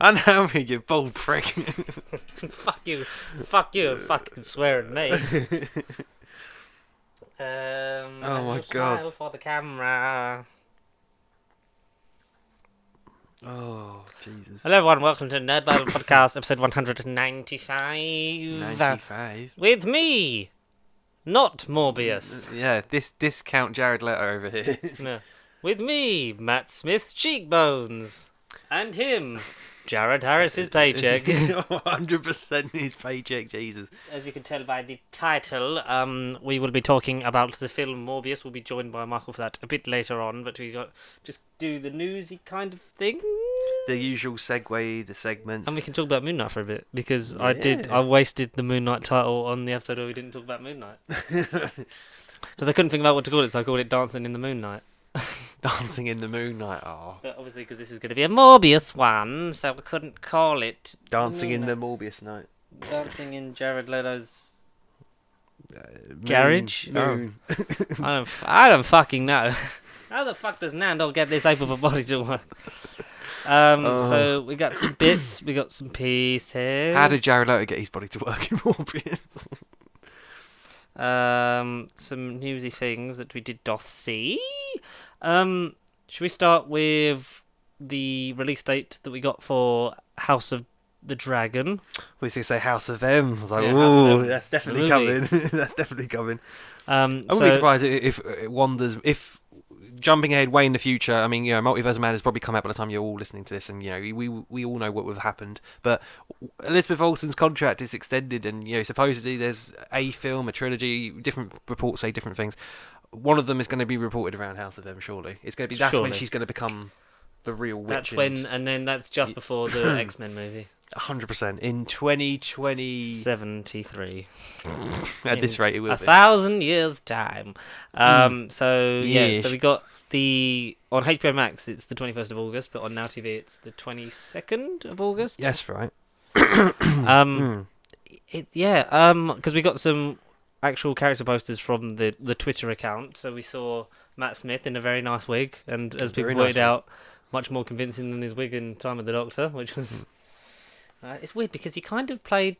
I know me, you bald prick. Fuck you, and fucking swear at me. Oh my Smile God. for the camera. Oh, Jesus. Hello everyone, welcome to Nerd Bible Podcast, episode 195. 95. With me, not Morbius. Yeah, discount Jared Leto over here. No. With me, Matt Smith's cheekbones. And him, Jared Harris's paycheck. 100% his paycheck, Jesus. As you can tell by the title, we will be talking about the film Morbius. We'll be joined by Michael for that a bit later on, but we got just do the newsy kind of thing. The usual segue, the segments. And we can talk about Moon Knight for a bit, because Yeah. I wasted the Moon Knight title on the episode where we didn't talk about Moon Knight. Because I couldn't think about what to call it, so I called it Dancing in the Moon Knight. Dancing in the Moonlight. Oh. But obviously, because this is going to be a Morbius one, so we couldn't call it Dancing in Moon the Morbius night. Dancing in Jared Leto's Moon- garage. Moon. I don't fucking know. How the fuck does Nando get this ape of a body to work? So we got some bits, we got some pieces. How did Jared Leto get his body to work in Morbius? Some newsy things that we did doth see. Should we start with the release date that we got for House of the Dragon? We used to say House of M. I was like, Yeah, House of ooh, M. that's definitely The movie. coming. That's definitely coming. I wouldn't be So surprised if it wanders. If jumping ahead way in the future, I mean, Multiverse of Man has probably come out by the time you're all listening to this, and we all know what would have happened. But Elizabeth Olsen's contract is extended, and supposedly there's a film, a trilogy. Different reports say different things. One of them is going to be reported around House of M. Surely it's going to be. That's when Surely. she's going to become the real witch. that's when, and then that's just before the X-Men movie. 100% in 2020. 73. At this rate, it will be. 1,000 years time. So Yes. so we got on HBO Max it's the 21st of August, but on Now TV it's the 22nd of August. Yes, right. Because we got some actual character posters from the Twitter account. So we saw Matt Smith in a very nice wig, and as people Very pointed nice out, much more convincing than his wig in Time of the Doctor, which was. It's weird because he kind of played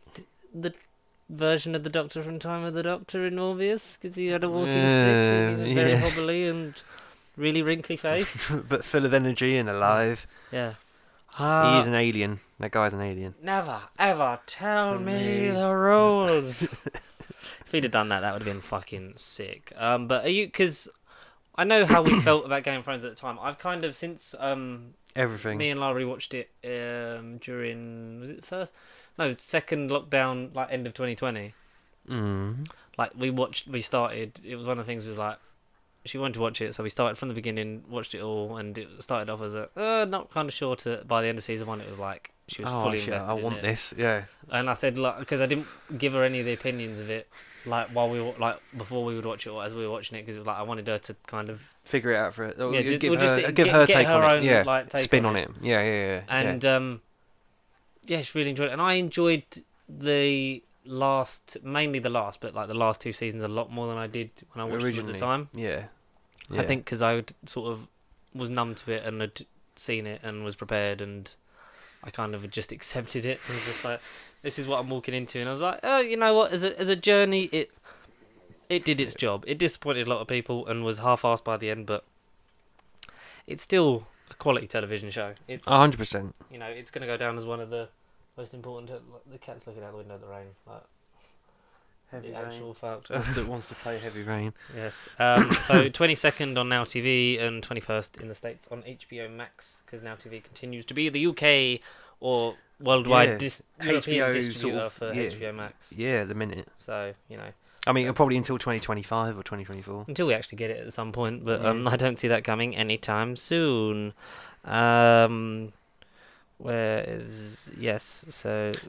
the version of the Doctor from Time of the Doctor in Morbius, because he had a walking stick and he was very hobbly and really wrinkly faced. But full of energy and alive. Yeah. He is an alien. That guy's an alien. Never ever tell me the rules. If he'd have done that, that would have been fucking sick. But are you? Because I know how we felt about Game of Thrones at the time. I've kind of since Everything. me and Larry watched it during second lockdown, like end of 2020. Like we started. It was one of the things. Was like she wanted to watch it, so we started from the beginning, watched it all, and it started off as not kind of sure. By the end of season 1, it was like she was fully invested. I want this. Yeah. And I said, like, because I didn't give her any of the opinions of it, like while we were before we would watch it or as we were watching it, because it was like I wanted her to kind of Figure it out for it. Or Yeah, give just her get take her on own, it. Yeah. like, take Spin on on it. Yeah. and she really enjoyed it, and I enjoyed mainly the last, but like the last 2 seasons a lot more than I did when I watched it at the time. Yeah. I think because I sort of was numb to it and had seen it and was prepared, and I kind of just accepted it and was just like, this is what I'm walking into. And I was like, oh, you know what? As a journey, it did its job. It disappointed a lot of people and was half-assed by the end, but it's still a quality television show. It's 100%. it's going to go down as one of the most important. The cat's looking out the window at the rain. Like, Heavy the rain. actual fact. That wants to play Heavy Rain. Yes. So 22nd on Now TV and 21st in the States on HBO Max, because Now TV continues to be the UK or worldwide European distributor for HBO Max. Yeah, the minute. So, I mean, probably until 2025 or 2024. until we actually get it at some point, but I don't see that coming anytime soon. So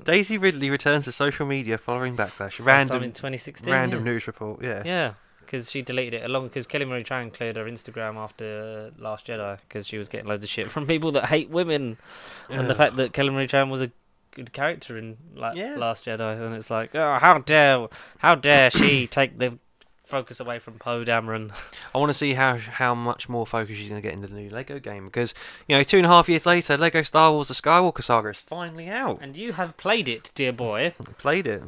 Daisy Ridley returns to social media following backlash. first time in 2016. Random news report. Yeah. Yeah, because she deleted it because Kelly Marie Tran cleared her Instagram after Last Jedi because she was getting loads of shit from people that hate women, and the fact that Kelly Marie Tran was a good character in Last Jedi, and it's like, oh, how dare she take the focus away from Poe Dameron. I want to see how much more focus you're going to get into the new Lego game, because 2.5 years later, Lego Star Wars: The Skywalker Saga is finally out. And you have played it, dear boy. I played it.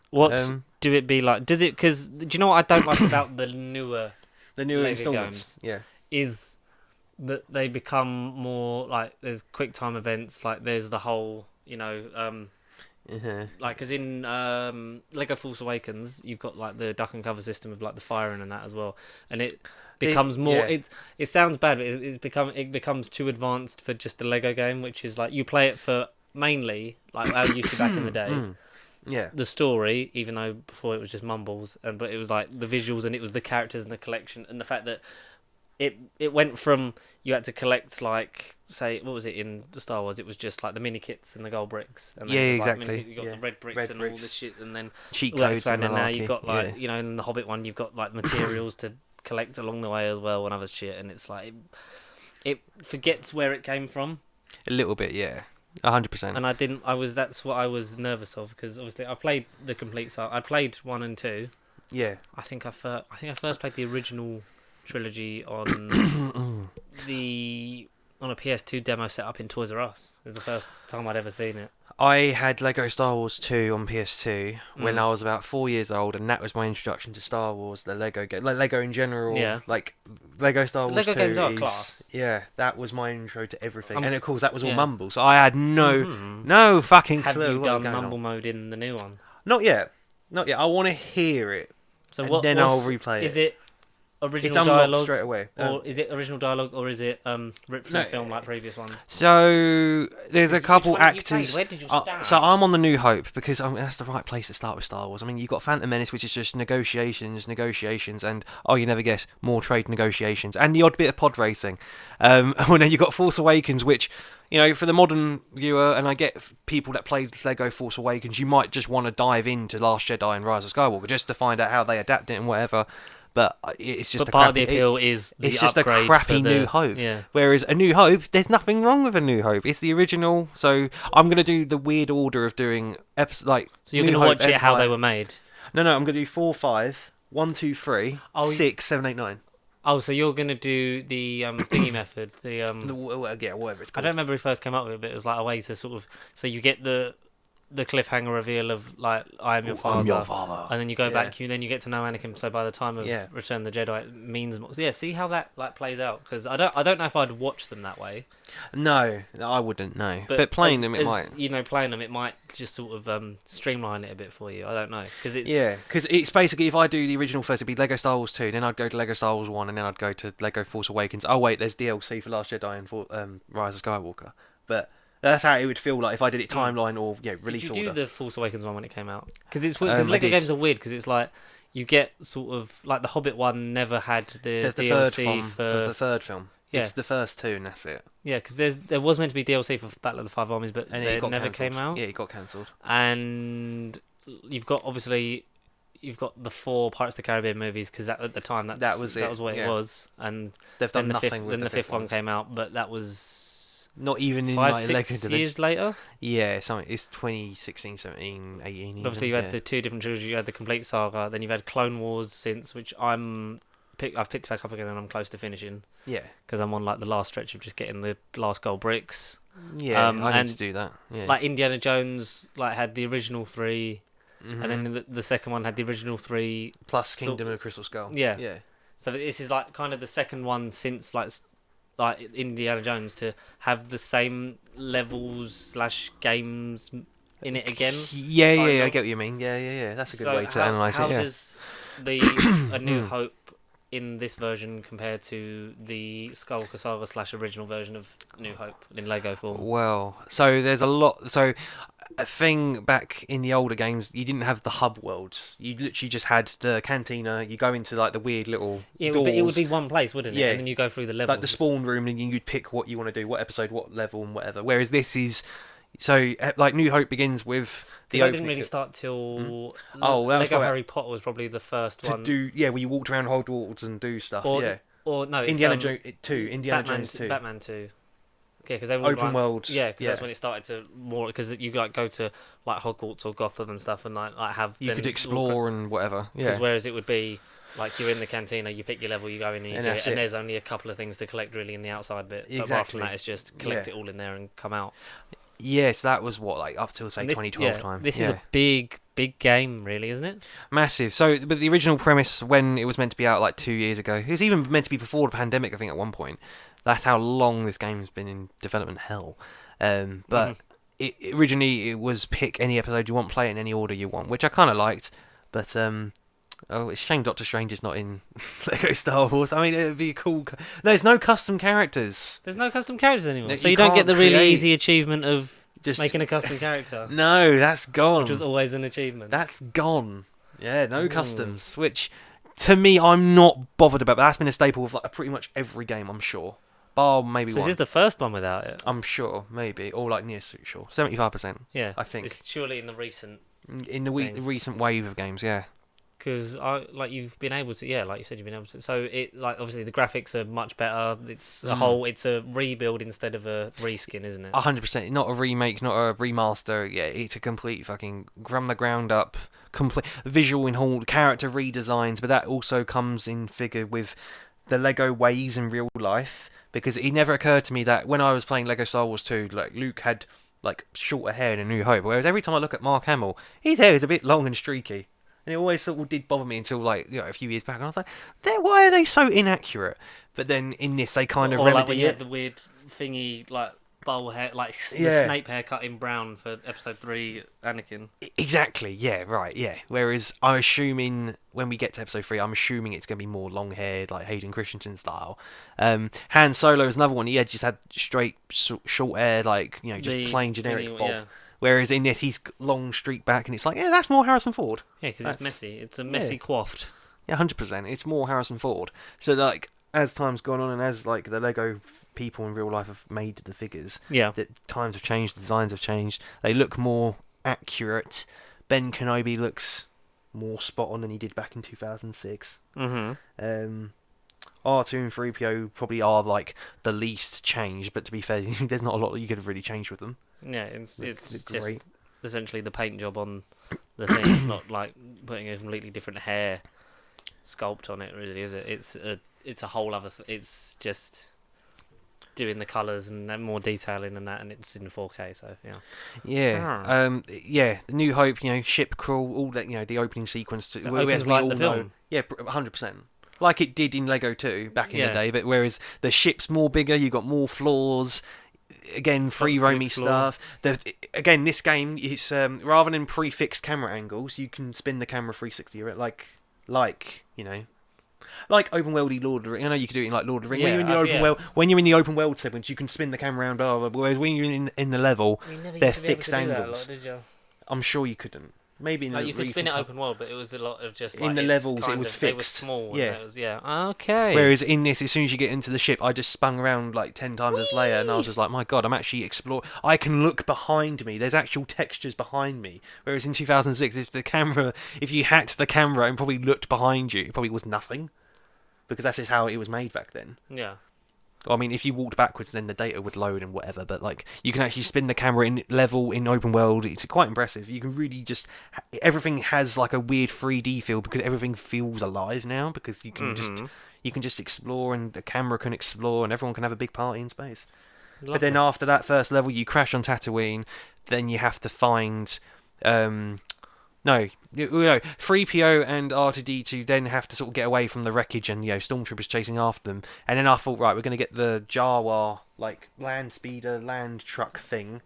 What do it be like? Does it? Because do you know what I don't like about the newer Lego installments? games? Yeah. Is that they become more like there's quick time events, like there's the whole like because in Lego Force Awakens you've got like the duck and cover system of like the firing and that as well, and it becomes more. It sounds bad, but it becomes too advanced for just a Lego game, which is like you play it for mainly like how you used to back in the day. Yeah. The story, even though before it was just mumbles, but it was like the visuals and it was the characters and the collection and the fact that it went from you had to collect like say what was it in the Star Wars, it was just like the mini kits and the gold bricks, and then exactly. You got the red bricks and all this shit, and then cheat codes, and now you've got like in the Hobbit one you've got like materials to collect along the way as well and other shit, and it's like it forgets where it came from a little bit. 100%. And that's what I was nervous of, because obviously I played the complete set. I played 1 and 2. Yeah. I think I first played the original trilogy on on a PS2 demo set up in Toys R Us. It was the first time I'd ever seen it. I had Lego Star Wars 2 on PS2 when I was about 4 years old, and that was my introduction to Star Wars, the Lego game, like Lego in general. Yeah. Like Lego Star Wars Lego 2 games are is class. Yeah, that was my intro to everything, and of course that was all mumble, so I had no fucking clue. Have you done what mumble mode in the new one? Not yet. I want to hear it, So and then I'll replay it. Is it original it's unlocked dialogue straight away. or is it original dialogue, or is it ripped from the film like previous ones? So there's a couple actors. Where did you stand? So I'm on the New Hope because that's the right place to start with Star Wars. I mean, you've got Phantom Menace, which is just negotiations, and you never guess, more trade negotiations, and the odd bit of pod racing. Well, then you've got Force Awakens, which for the modern viewer, and I get people that played Lego Force Awakens, you might just want to dive into Last Jedi and Rise of Skywalker just to find out how they adapt it and whatever. But it's just part of the appeal is the it's just a upgrade crappy for New Hope. Yeah. Whereas A New Hope, there's nothing wrong with A New Hope. It's the original. So I'm going to do the weird order of doing episodes like. So you're going to watch it how they were made. No, I'm going to do 4, 5, 1, 2, 3, 6, 7, 8, 9. Oh, so you're going to do the thingy method, whatever it's called. I don't remember who first came up with it, but it was like a way to sort of, so you get the cliffhanger reveal of like I am your father. I'm your father. And then you go back, then you get to know Anakin. So by the time of Return of the Jedi, it means more. So yeah, see how that like plays out, because I don't know if I'd watch them that way. No, I wouldn't know. But playing them, it might. Playing them, it might just sort of streamline it a bit for you. I don't know, because it's because it's basically if I do the original first, it'd be Lego Star Wars 2, then I'd go to Lego Star Wars 1, and then I'd go to Lego Force Awakens. Oh wait, there's DLC for Last Jedi and for Rise of Skywalker, but. That's how it would feel like if I did it timeline or release order. Did you do the Force Awakens one when it came out? Because it's weird, because Lego games are weird, because it's like you get sort of like the Hobbit one never had the DLC for the third film. Yeah. It's the first two and that's it. Yeah, because there was meant to be DLC for Battle of the Five Armies, but it never came out. Yeah, it got cancelled. And you've got the 4 Pirates of the Caribbean movies, because at the time that was what it was, and they've done nothing with then the fifth one came out, but that was. Not even in 5-6 years later? Yeah, something. It's 2016, 17, 18. Even, obviously, you had the 2 different trilogies. You had the complete saga. Then you've had Clone Wars since, which I've picked back up again, and I'm close to finishing. Yeah. Because I'm on like the last stretch of just getting the last gold bricks. Yeah, I need to do that. Yeah. Like Indiana Jones, had the original 3, and then the second one had the original 3 plus Kingdom of Crystal Skull. Yeah. Yeah. So this is like kind of the second one since like Indiana Jones to have the same levels / games in it again. Yeah, I get what you mean. Yeah. That's a good way to analyse it. How does A New Hope in this version compare to the Skywalker Saga / original version of New Hope in Lego form? Well, so there's a lot. So a thing back in the older games, you didn't have the hub worlds. You literally just had the cantina. You go into like the weird little doors. But it would be one place, wouldn't it? Yeah. And then you go through the levels. Like the spawn room, and you'd pick what you want to do, what episode, what level, and whatever. Whereas this is, so like New Hope begins with the opening. Didn't really start till Lego Harry Potter was probably the first one. Where you walked around Hogwarts and do stuff. Or no, it's Indiana Jones 2. Batman 2. Yeah, because they were open world. Yeah, because that's when it started to more. Because you go to like Hogwarts or Gotham and stuff, and like have you could explore and whatever. Yeah. Because whereas it would be Like you're in the cantina, you pick your level, you go in and you do it, and there's only a couple of things to collect really in the outside bit. But apart from that, it's just collect it all in there and come out. Yes, that was what, like up till say 2012 time. This is a big game, really, isn't it? Massive. So, but the original premise when it was meant to be out like 2 years ago, it was even meant to be before the pandemic, I think, at one point. That's how long this game's been in development hell. But originally it was pick any episode you want, play it in any order you want, which I kind of liked. But it's a shame Doctor Strange is not in Lego Star Wars. I mean, it'd be cool. There's no custom characters. There's no custom characters anymore. So you you don't get the really create- easy achievement of Just making a custom character, No, that's gone. which was always an achievement. That's gone. Yeah, no customs. Which, to me, I'm not bothered about. But that's been a staple of like pretty much every game, I'm sure. Bar maybe So one. this is the first one without it. I'm sure, maybe, or like near sure, 75%. Yeah, I think it's surely in the recent, in the recent wave of games, yeah. because you've been able to, like you said, you've been able to. So it like obviously the graphics are much better. It's it's a rebuild instead of a reskin, isn't it? 100%, not a remake, not a remaster. Yeah, it's a complete fucking from the ground up, complete visual in whole character redesigns. But that also comes in figure with the Lego waves in real life. Because it never occurred to me that when I was playing Lego Star Wars 2, like Luke had like shorter hair in A New Hope, whereas every time I look at Mark Hamill, his hair is a bit long and streaky, and it always sort of did bother me until like a few years back, and I was like, why are they so inaccurate? But then in this, they kind of or remedy like when you it. had the weird thingy like bowl hair, like the Snape haircut in brown for Episode 3 Anakin. Exactly, yeah, right, yeah. Whereas I'm assuming when we get to Episode 3, I'm assuming it's going to be more long-haired, like Hayden Christensen style. Han Solo is another one. He had just had straight, short hair, like, just plain generic bob. Yeah. Whereas in this, he's long streak back, and it's like, yeah, that's more Harrison Ford. Yeah, because it's messy. It's a messy coiffed. Yeah, 100%. It's more Harrison Ford. So, like, as time's gone on and as, like, the Lego people in real life have made the figures, that times have changed, the designs have changed, they look more accurate. Ben Kenobi looks more spot on than he did back in 2006. R2 and 3PO probably are like the least changed, but to be fair, there's not a lot that you could have really changed with them. Yeah, it's just great. Essentially the paint job on the thing. It's not like putting a completely different hair sculpt on it, really, is it? It's a whole other. It's just doing the colours and more detailing and that, and it's in 4K. So yeah. New Hope, ship crawl, all that, the opening sequence. It opens like the film. Know, yeah, 100%. Like it did in Lego 2 back in the day, but whereas the ship's more bigger, you got more floors. Again, free roamy stuff. Again, this game is rather than prefixed camera angles, you can spin the camera 360. Like open worldy Lord of the Rings. I know you could do it in like Lord of the Rings. When you're in the open world segments, you can spin the camera around. Blah, blah, blah, whereas when you're in the level, they're fixed angles. Did you? I'm sure you couldn't. Maybe in the you could spin it open world, but it was a lot of just in the levels. It was fixed. They were small. Okay. Whereas in this, as soon as you get into the ship, I just spun around like 10 times as Leia, and I was just like, my God, I'm actually exploring. I can look behind me. There's actual textures behind me. Whereas in 2006, if you hacked the camera and probably looked behind you, it probably was nothing, because that's just how it was made back then. Yeah. I mean, if you walked backwards, then the data would load and whatever. But like, you can actually spin the camera in level in open world. It's quite impressive. You can really just everything has like a weird 3D feel because everything feels alive now. Because you can just explore, and the camera can explore, and everyone can have a big party in space. But then after that first level, you crash on Tatooine. Then you have to find 3PO and R2-D2 then have to sort of get away from the wreckage, and stormtroopers chasing after them. And then I thought, right, we're going to get the Jawa like land truck thing,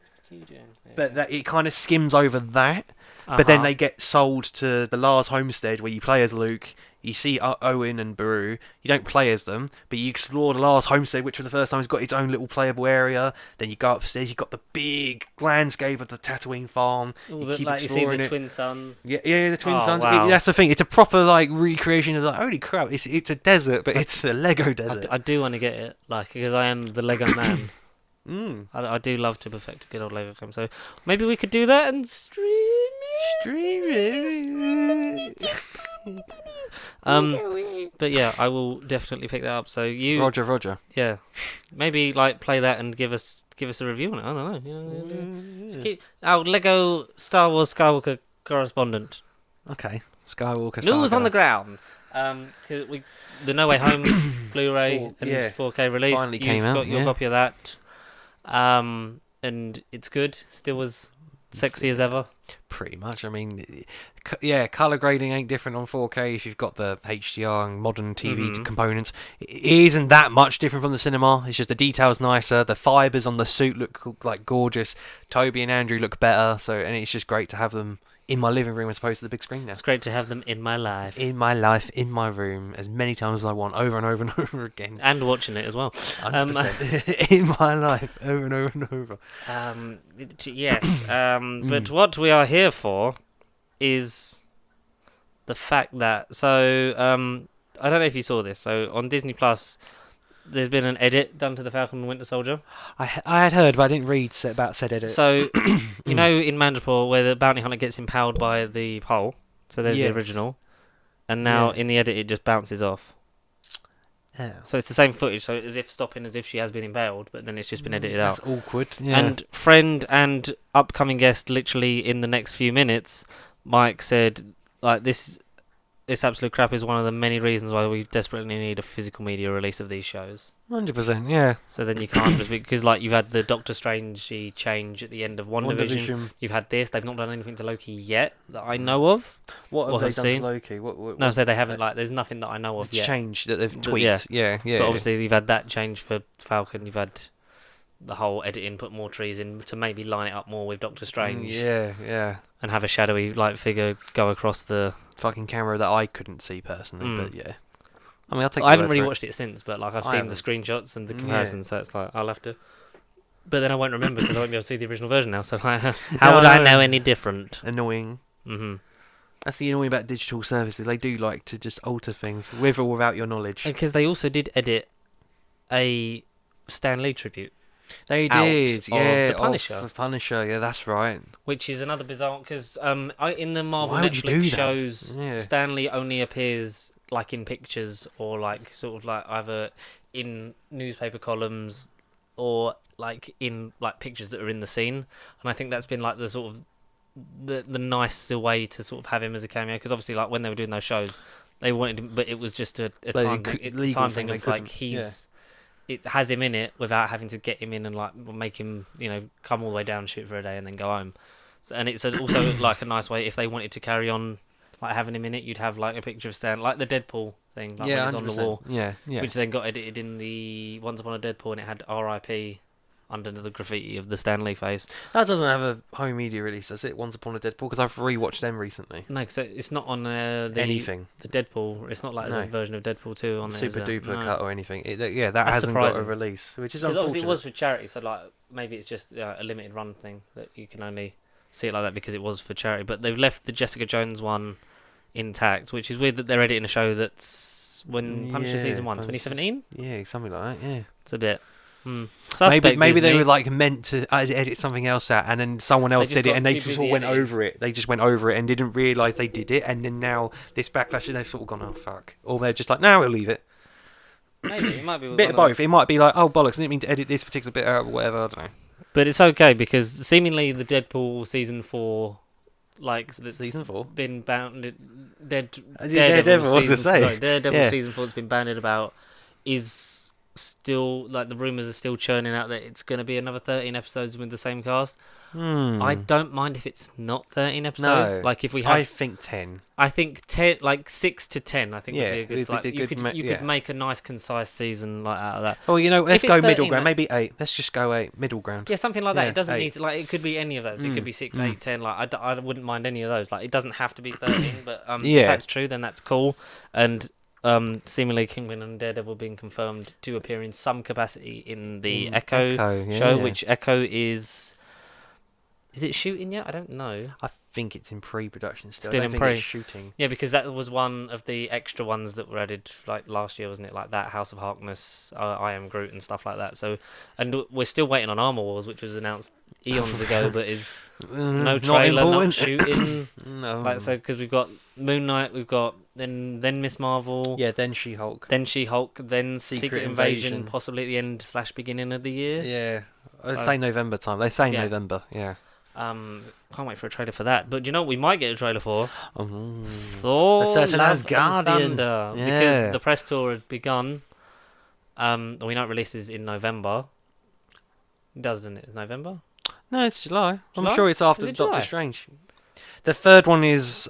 but it kind of skims over that. But then they get sold to the Lars homestead where you play as Luke. You see Owen and Beru. You don't play as them, but you explore the Lars homestead, which for the first time has got its own little playable area. Then you go upstairs. You've got the big landscape of the Tatooine farm. You see the twin suns. Yeah, the twin suns. Wow. That's the thing. It's a proper like recreation of like, holy crap! It's a desert, but it's a Lego desert. I do want to get it, because I am the Lego man. I do love to perfect a good old Lego game. So maybe we could do that and stream it. But yeah, I will definitely pick that up. So Roger. Yeah, maybe play that and give us a review on it. I don't know. Our Lego Star Wars Skywalker correspondent. Okay. Skywalker News Saga. on the ground. 'Cause the No Way Home Blu-ray and 4K release. Finally You've came out, got your yeah. copy of that. And it's good. Still as sexy as ever. Pretty much. I mean, color grading ain't different on 4K if you've got the HDR and modern TV components. It isn't that much different from the cinema. It's just the details nicer. The fibers on the suit look like gorgeous. Toby and Andrew look better. And it's just great to have them in my living room as opposed to the big screen now. It's great to have them in my life. In my life, in my room, as many times as I want, over and over and over again. And watching it as well. 100%. In my life, over and over and over. Yes. But what we are here for is the fact that... So, I don't know if you saw this. So, on Disney Plus, there's been an edit done to the Falcon and Winter Soldier. I had heard, but I didn't read about said edit. So, you know in Mandapore where the bounty hunter gets impaled by the pole? So there's the original. And now in the edit it just bounces off. Oh. So it's the same footage, so as if stopping as if she has been impaled, but then it's just been edited out. That's awkward. Yeah. And friend and upcoming guest, literally in the next few minutes, Mike said, like, this absolute crap is one of the many reasons why we desperately need a physical media release of these shows. 100%, yeah. So then you can't just... Because, like, you've had the Doctor Strange change at the end of WandaVision. You've had this. They've not done anything to Loki yet that I know of. What have they done seen. to Loki? What, no, so they haven't, like... There's nothing that I know of yet. Change that they've tweaked. Yeah. But obviously you've had that change for Falcon. You've had the whole editing, put more trees in to maybe line it up more with Doctor Strange. Yeah. And have a shadowy, like, figure go across the... fucking camera that I couldn't see personally, but yeah. I mean, I haven't really watched it since, but like I've seen the screenshots and the comparisons, so it's like I'll have to. But then I won't remember because I won't be able to see the original version now. So like, how would I know any different? Annoying. That's the annoying about digital services. They do like to just alter things with or without your knowledge. Because they also did edit a Stanley Tribute. They did, yeah. The Punisher. The Punisher, yeah, that's right. Which is another bizarre because in the Marvel Why would you do Netflix that? shows, Yeah. Stanley only appears like in pictures or like sort of like either in newspaper columns or like in like pictures that are in the scene. And I think that's been like the sort of the nicer way to sort of have him as a cameo because obviously like when they were doing those shows, they wanted him, but it was just a time thing of like he's. It has him in it without having to get him in and like make him, come all the way down, shoot for a day, and then go home. So, and it's also like a nice way if they wanted to carry on, like having him in it, you'd have like a picture of Stan, like the Deadpool thing, like when it's on the wall, which then got edited in the Once Upon a Deadpool, and it had R.I.P. under the graffiti of the Stan Lee face. That doesn't have a home media release, does it? Once Upon a Deadpool, because I've rewatched them recently. No, because it's not on anything. The Deadpool. It's not like the version of Deadpool 2 on there. Super duper cut or anything. That hasn't got a release, which is unfortunate. Because obviously it was for charity, so like maybe it's just a limited run thing that you can only see it like that because it was for charity. But they've left the Jessica Jones one intact, which is weird that they're editing a show that's when Punisher season 1, 2017. Yeah, something like that. Yeah, it's a bit. Maybe they were like meant to edit something else out, and then someone else did it, and they just all went over it. They just went over it and didn't realise they did it, and then now this backlash, and they've sort of gone, oh fuck, or they're just like, no, we'll leave it. Maybe it might be a bit of both. It might be like, oh bollocks, I didn't mean to edit this particular bit out, or whatever. I don't know. But it's okay because seemingly the Deadpool season 4, like season 4 been bounded. Daredevil season 4 that's been banded about is. Still, like the rumours are still churning out that it's going to be another 13 episodes with the same cast. I don't mind if it's not 13 episodes. No, like if we have, I think 10. I think 10, like 6 to 10. I think would be a good. Like you could make a nice concise season like out of that. Well, let's go middle ground. Maybe 8. Let's just go 8 middle ground. Yeah, something like that. It doesn't need to, like it could be any of those. It could be 6, 8, 10. Like I wouldn't mind any of those. Like it doesn't have to be 13. But if that's true, then that's cool. And seemingly Kingpin and Daredevil being confirmed to appear in some capacity in the Echo show, which Echo is it shooting yet? I don't know. I think it's in pre-production still. Still I in think pre. It's shooting. Yeah, because that was one of the extra ones that were added like last year, wasn't it? Like that House of Harkness, I Am Groot, and stuff like that. So, and we're still waiting on Armor Wars, which was announced eons ago, but is no trailer, not shooting. No. Like so, because we've got Moon Knight, we've got then Miss Marvel. Yeah, then She-Hulk. Then Secret Invasion, possibly at the end / beginning of the year. Yeah, they say November time. They say November. Yeah. Can't wait for a trailer for that. But do you know what we might get a trailer for? Oh. Thor: A certain Love and Asgardian. Thunder, Yeah. because the press tour has begun. We know it releases in November. It does, doesn't it? November? No, it's July. July? I'm sure it's after Is it Doctor July? Strange. The third one is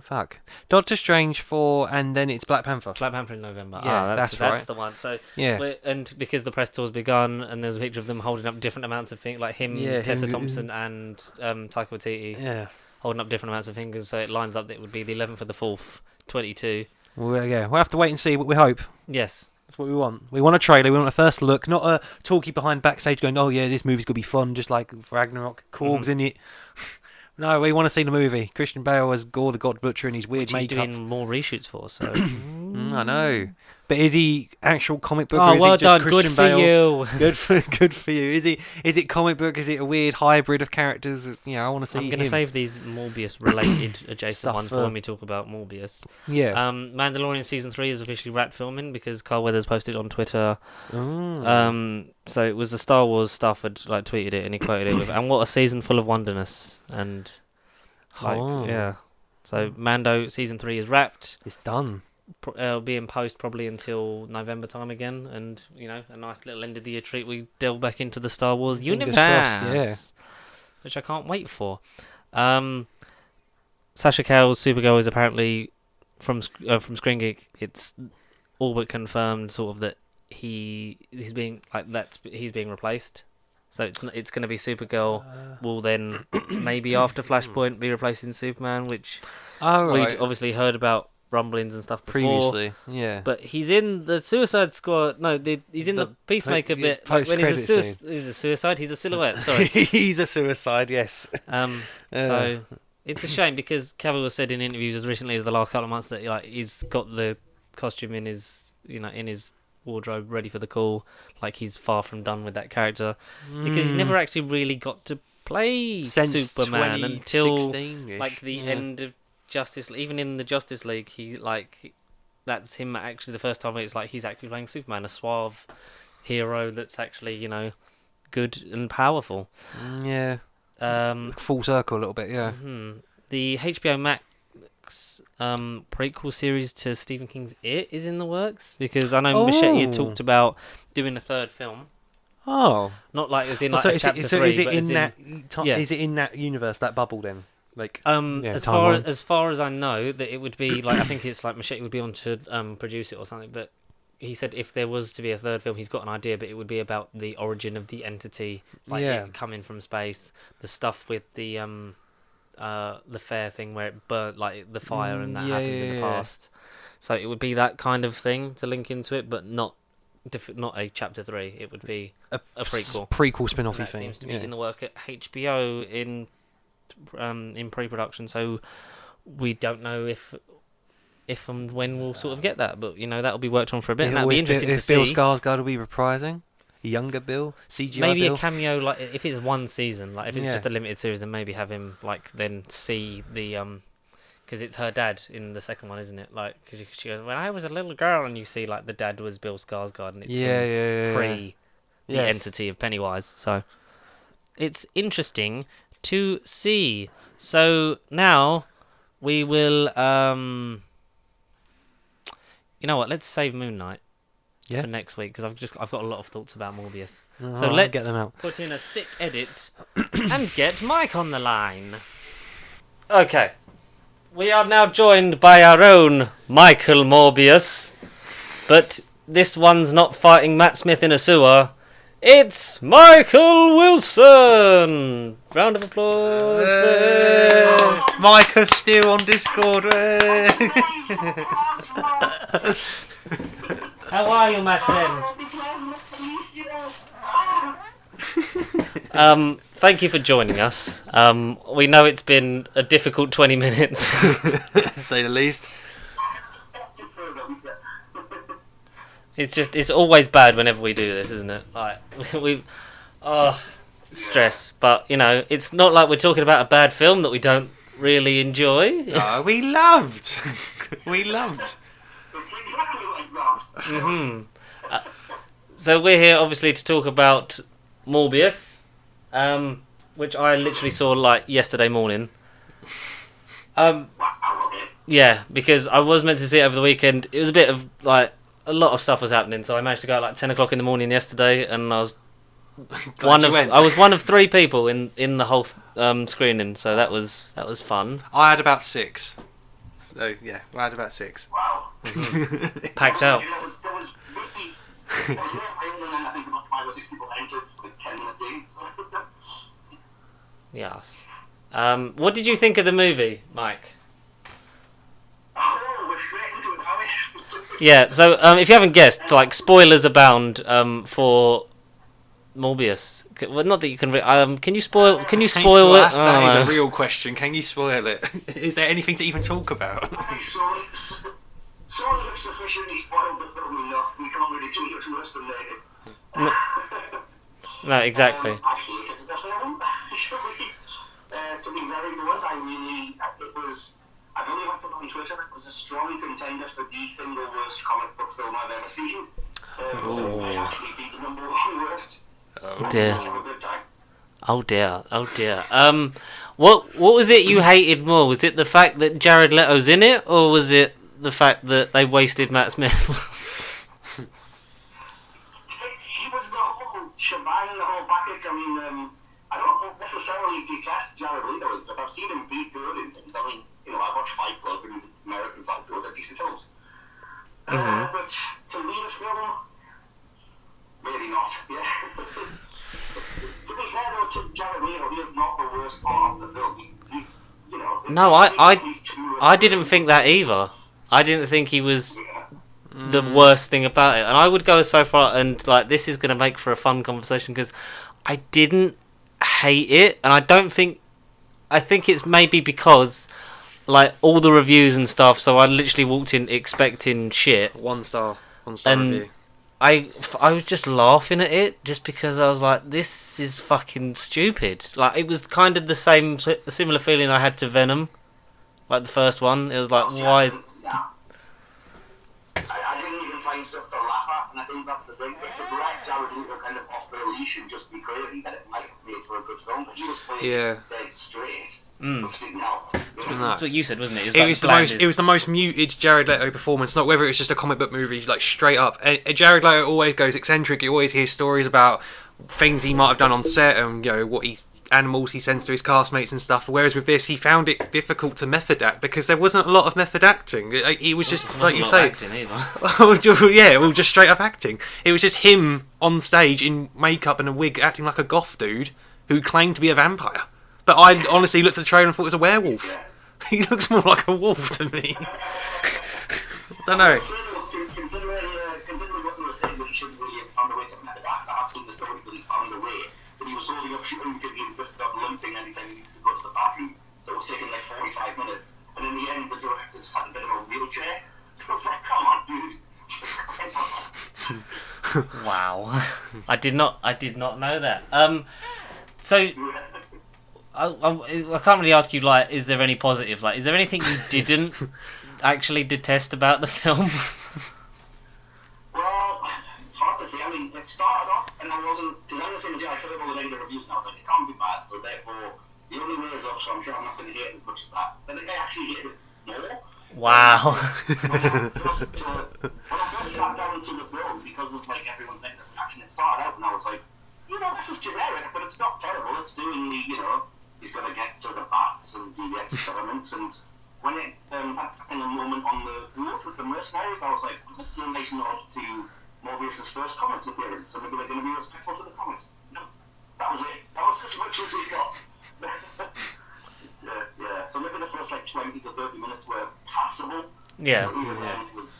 fuck, Doctor Strange 4, and then it's Black Panther. Black Panther in November. Yeah, That's right. the one. So Yeah. and because the press tour's begun, and there's a picture of them holding up different amounts of things, like him, Yeah, Tessa him- Thompson, and Taika Waititi Yeah. holding up different amounts of fingers. So it lines up that it would be the 11th of the 4th, 22. Well, yeah, we'll have to wait and see, but we hope. Yes. That's what we want. We want a trailer. We want a first look, not a talkie behind backstage going, "Oh yeah, this movie's gonna be fun," just like Ragnarok. Korg's in it. No, we want to see the movie. Christian Bale as Gore the God Butcher in his weird Which he's makeup. doing more reshoots for. So I know. But is he actual comic book? Oh, or is well it just done. Christian Good for Bale? you. Good for you. Is it comic book? Is it a weird hybrid of characters? I want to see. I'm going to him. save these Morbius related adjacent Stuff ones for when we talk about Morbius. Yeah. Mandalorian season 3 is officially wrapped filming because Carl Weathers posted on Twitter. Oh. So it was the Star Wars stuff had like tweeted it and he quoted it with, "And what a season full of wonderness." And yeah. So Mando season 3 is wrapped. It's done. It'll be in post probably until November time again, and a nice little end of the year treat. We delve back into the Star Wars Fingers universe, crossed, which I can't wait for. Sasha Calle's Supergirl is apparently from Screen Geek. It's all but confirmed, sort of, that he's being replaced. So it's going to be Supergirl. Will then maybe after Flashpoint be replacing Superman, which we'd obviously heard about rumblings and stuff before. Previously, yeah. But he's in the Suicide Squad. No, he's in the Peacemaker bit. Like when he's a suicide, he's a silhouette. Sorry, He's a suicide. Yes. So it's a shame because Cavill has said in interviews as recently as the last couple of months that he's got the costume in his wardrobe ready for the call. Like he's far from done with that character because he's never actually really got to play Since Superman until 2016-ish. like the end of Justice. Even in the Justice League, that's him actually the first time it's like he's actually playing Superman, a suave hero that's actually good and powerful. Yeah. Full circle a little bit. Yeah. The HBO Max prequel series to Stephen King's It is in the works because I know Machete had talked about doing a third film. Oh. Not like as in like chapter 3, is it but in that? yeah. Is it in that universe, that bubble then? Like as far as I know, that it would be like I think it's like Machete would be on to produce it or something. But he said if there was to be a third film, he's got an idea, but it would be about the origin of the entity, like it coming from space, the stuff with the fair thing where it burnt, like the fire, and that happens in the past. So it would be that kind of thing to link into it, but not a chapter 3. It would be a prequel spin-offy that thing. seems to be in the work at HBO in pre-production. So we don't know if and when we'll sort of get that, but that'll be worked on for a bit. And that'll be interesting to see. Bill Skarsgård will be reprising. Younger Bill, CGI maybe Bill. a cameo, like if it's one season, like if it's just a limited series, then maybe have him like then see the because it's her dad in the second one, isn't it? Like because she goes, when I was a little girl, and you see like the dad was Bill Skarsgård, and it's pre the entity of Pennywise. So it's interesting to see. So now we will you know what? Let's save Moon Knight. For next week because I've got a lot of thoughts about Morbius. So let's get them out. Put in a sick edit and get Mike on the line. Okay, we are now joined by our own Michael Morbius, but this one's not fighting Matt Smith in a sewer. It's Michael Wilson. Round of applause for Mike of Steel on Discord. How are you, my friend? Thank you for joining us. We know it's been a difficult 20 minutes. To say the least. It's always bad whenever we do this, isn't it? Like stress. But it's not like we're talking about a bad film that we don't really enjoy. No, we loved. We loved. So we're here obviously to talk about Morbius, which I literally saw like yesterday morning. Wow, okay. Yeah, because I was meant to see it over the weekend. It was a bit of like a lot of stuff was happening, so I managed to go at like 10 o'clock in the morning yesterday, and I was one of 3 people in the whole screening, so that was fun. I had about 6. So yeah, I had about 6. Wow. Packed out. There was really, there was more time than I think about 5 or 6 people entered for 10 minutes in. So. Yes. What did you think of the movie, Mike? Oh, we're straight into it, are we? Yeah. So if you haven't guessed, like spoilers abound for Morbius. Well, not that you can. Can you spoil? Can you spoil it? That is a real question. Can you spoil it? Is there anything to even talk about? Okay, so if sufficiently spoiled the film enough, we can't really do much worse than they did. No, exactly. Actually, if it's the film, to be very blunt, I believe after on Twitter, it was a strong contender for the single worst comic book film I've ever seen. I actually beat the number 1 worst. Oh dear. Have a good time. Oh dear. Oh dear. What was it you hated more? Was it the fact that Jared Leto's in it, or was it the fact that they wasted Matt Smith? It was the whole shebang, the whole package. I mean, I don't necessarily detest Jared Leto and stuff. I've seen him be good in things. I mean, I watched Fight Club and Americans like good at decent films. But to lead a film, really not. Yeah. To be fair though, to Jared Leto, he is not the worst part of the film. He's, No, I didn't think that either. I didn't think he was the worst thing about it, and I would go so far and like this is going to make for a fun conversation because I didn't hate it, and I think it's maybe because like all the reviews and stuff. So I literally walked in expecting shit. 1 star And review. I was just laughing at it just because I was like, this is fucking stupid. Like it was kind of the similar feeling I had to Venom, like the first one. It was like, why? Yeah. I didn't even find stuff to laugh at, and I think that's the thing. If the direct Jared Leto kind of off the leash and just be crazy, then it might have made for a good film. But he was playing dead straight. Which didn't help. That's what you said, wasn't it? It was the most muted Jared Leto performance. Not whether it was just a comic book movie, like straight up. And Jared Leto always goes eccentric. You always hear stories about things he might have done on set and what animals he sends to his castmates and stuff. Whereas with this, he found it difficult to method act because there wasn't a lot of method acting. It was just like you say, just straight up acting. It was just him on stage in makeup and a wig, acting like a goth dude who claimed to be a vampire. But I honestly looked at the trailer and thought it was a werewolf. He looks more like a wolf to me. I don't know. Considering what you were saying, that he shouldn't really have found a way to method act, I have seen the stories that he found a way, that he was holding up shooting because he insisted on limping anytime he needed to go to the bathroom. So it was taking like 45 minutes. And in the end, the director just had to get him a wheelchair. So it's like, come on, dude. Wow. I did not know that. So I can't really ask you, like, is there any positives? Like, is there anything you didn't actually detest about the film? Well, it's hard to say. I mean, it started off, and I wasn't, because I'm the same as you, I heard all the negative reviews, and I was like, it can't be bad, so therefore, the only way is up, so I'm sure I'm not going to hate it as much as that. But I think I actually hated it more. Wow. When I first sat down to the film, because of, like, everyone's negative reaction, it started out, and I was like, this is generic, but it's not terrible. It's doing the, he's going to get to the bats and do the experiments, and when it had a moment on the boat with the mercenaries, I was like, this is a nice nod to Morbius' first comics appearance, so maybe they're going to be respectful to the comics. No, that was it. That was as much as we got. So maybe the first 20 to 30 minutes were passable. Yeah. But even then, it was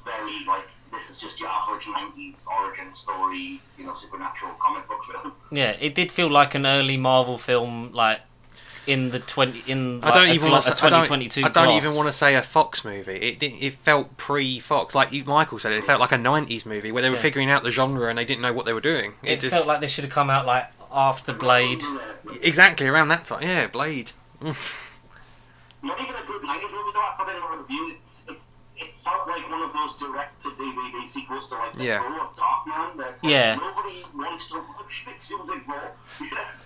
very this is just your average 90s origin story, supernatural comic book film. Yeah, it did feel like an early Marvel film, like in the 2022. I don't even want to say a Fox movie. It felt pre-Fox, like Michael said. It felt like a 90s movie where they were figuring out the genre and they didn't know what they were doing. It just felt like they should have come out like after Blade. Exactly around that time. Yeah, Blade. Not even a good 90s movie though. I put in a review. It felt like one of those direct-to-DVD sequels to like the Yeah. Crow of Darkman. That's like, Yeah. nobody wants to watch this. It was like, well,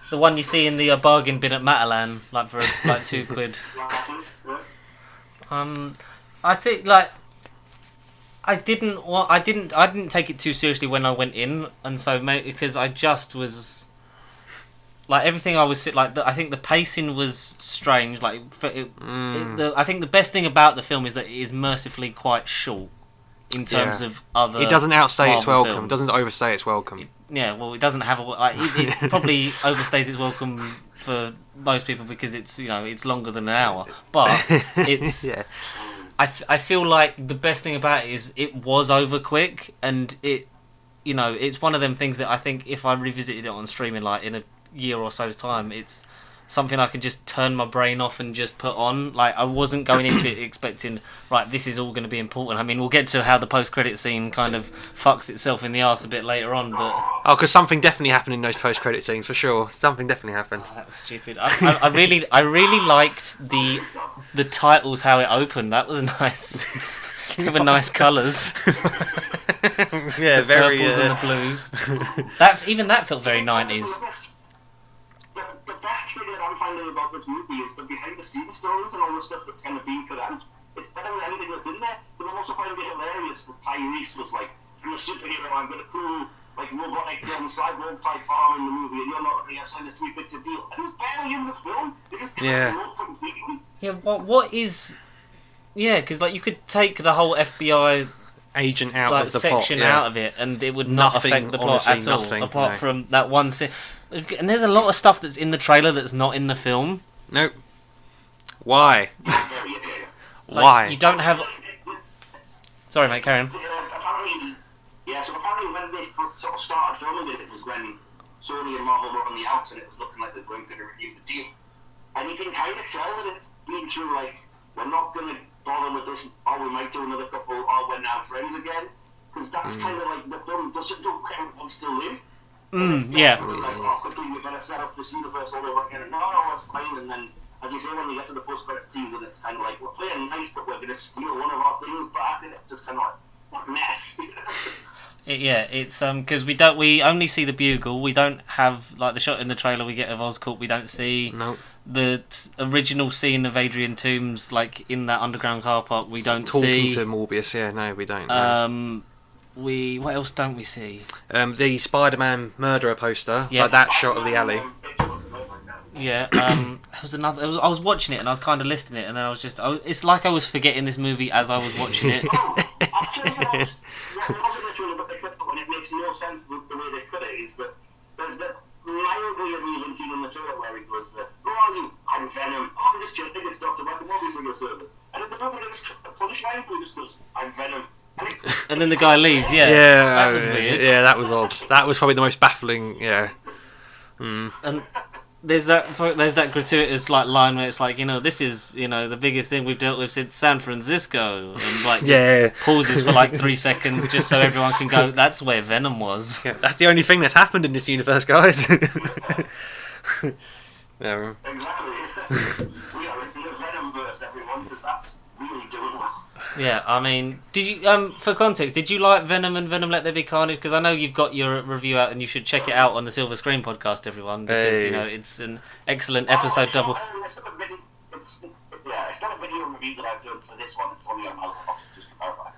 The one you see in the bargain bin at Matalan, like for like £2. I think like I didn't take it too seriously when I went in, and so because I just was like everything I was like I think the pacing was strange. Like I think the best thing about the film is that it is mercifully quite short in terms of other. It doesn't outstay its Marvel welcome. films. It doesn't overstay its welcome. Yeah, well, it doesn't have a. Like, it probably overstays its welcome for most people because it's longer than an hour. But it's. Yeah. I feel like the best thing about it is it was over quick, and it's one of them things that I think if I revisited it on streaming like in a year or so's time, it's something I can just turn my brain off and just put on. Like I wasn't going into it expecting this is all going to be important. I mean, we'll get to how the post-credit scene kind of fucks itself in the arse a bit later on, but because something definitely happened in those post-credit scenes for sure. Something definitely happened. that was stupid. I really liked the titles, how it opened. That was nice. They were nice colours. Yeah, The very. purples and the blues. That felt very 90s. The best thing that I'm finding about this movie is the behind-the-scenes stories and all the stuff that's kind of being put out. It's better than anything that's in there, because I'm also finding it hilarious that Tyrese was like, I'm a superhero, I'm got a cool, robotic cyborg type arm in the movie, and you're not really signed a 3-picture deal. And he's barely in the film. They just Yeah. completely. Yeah, what is... Yeah, because you could take the whole FBI Agent out of the plot. section Yeah. out of it, and it would not Nothing, affect the plot honestly, at all, nothing, apart no. from that one scene. And there's a lot of stuff that's in the trailer that's not in the film. Nope. Why? Like, Why? You don't have... Sorry, mate, carry on. So apparently when they sort of started filming it was when Sony and Marvel were on the outs and it was looking like they're going to review the deal. And you can kind of tell that it's been through, we're not going to bother with this, we might do another couple, we're now friends again. Because that's kind of the film doesn't know where it wants to live. Yeah. Quickly, we better set up this universe all over again. No, it's fine. And then, as you say, when we get to the post-credit scene, then it's kind of we're playing nice, but we're going to steal one of our things back, and it's just kind of what a mess. It's because we only see the bugle. We don't have the shot in the trailer we get of Oscorp. We don't see the original scene of Adrian Toomes in that underground car park. We don't Talking see to Morbius. Yeah, no, we don't. No. What else don't we see? The Spider-Man murderer poster. Yeah. That shot of the alley. Yeah, there was another. I was watching it and I was kind of listing it, and then it's like I was forgetting this movie as I was watching it. What wasn't literally what they cut, and it makes no sense with the way they cut it, is that there's that mildly amusing scene in the trailer where he goes, who are you? I'm Venom. Oh, this is your biggest doctor, what the movie's like a service. And in the movie, they just cut the punchline, so he just goes, I'm Venom. And then the guy leaves. Yeah, that was weird. Yeah, that was odd. That was probably the most baffling. Yeah. And there's that gratuitous line where it's this is the biggest thing we've dealt with since San Francisco, and just pauses for 3 seconds just so everyone can go, that's where Venom was. Yeah, that's the only thing that's happened in this universe, guys. Yeah. Exactly. We are in the Venomverse, everyone, because that's really doing well. Yeah, I mean, did you for context, did you like Venom and Venom Let There Be Carnage? Because I know you've got your review out, and you should check it out on the Silver Screen podcast, everyone, because it's an excellent episode double. It's not a video review that I've done for this one. It's only on my box, just to clarify.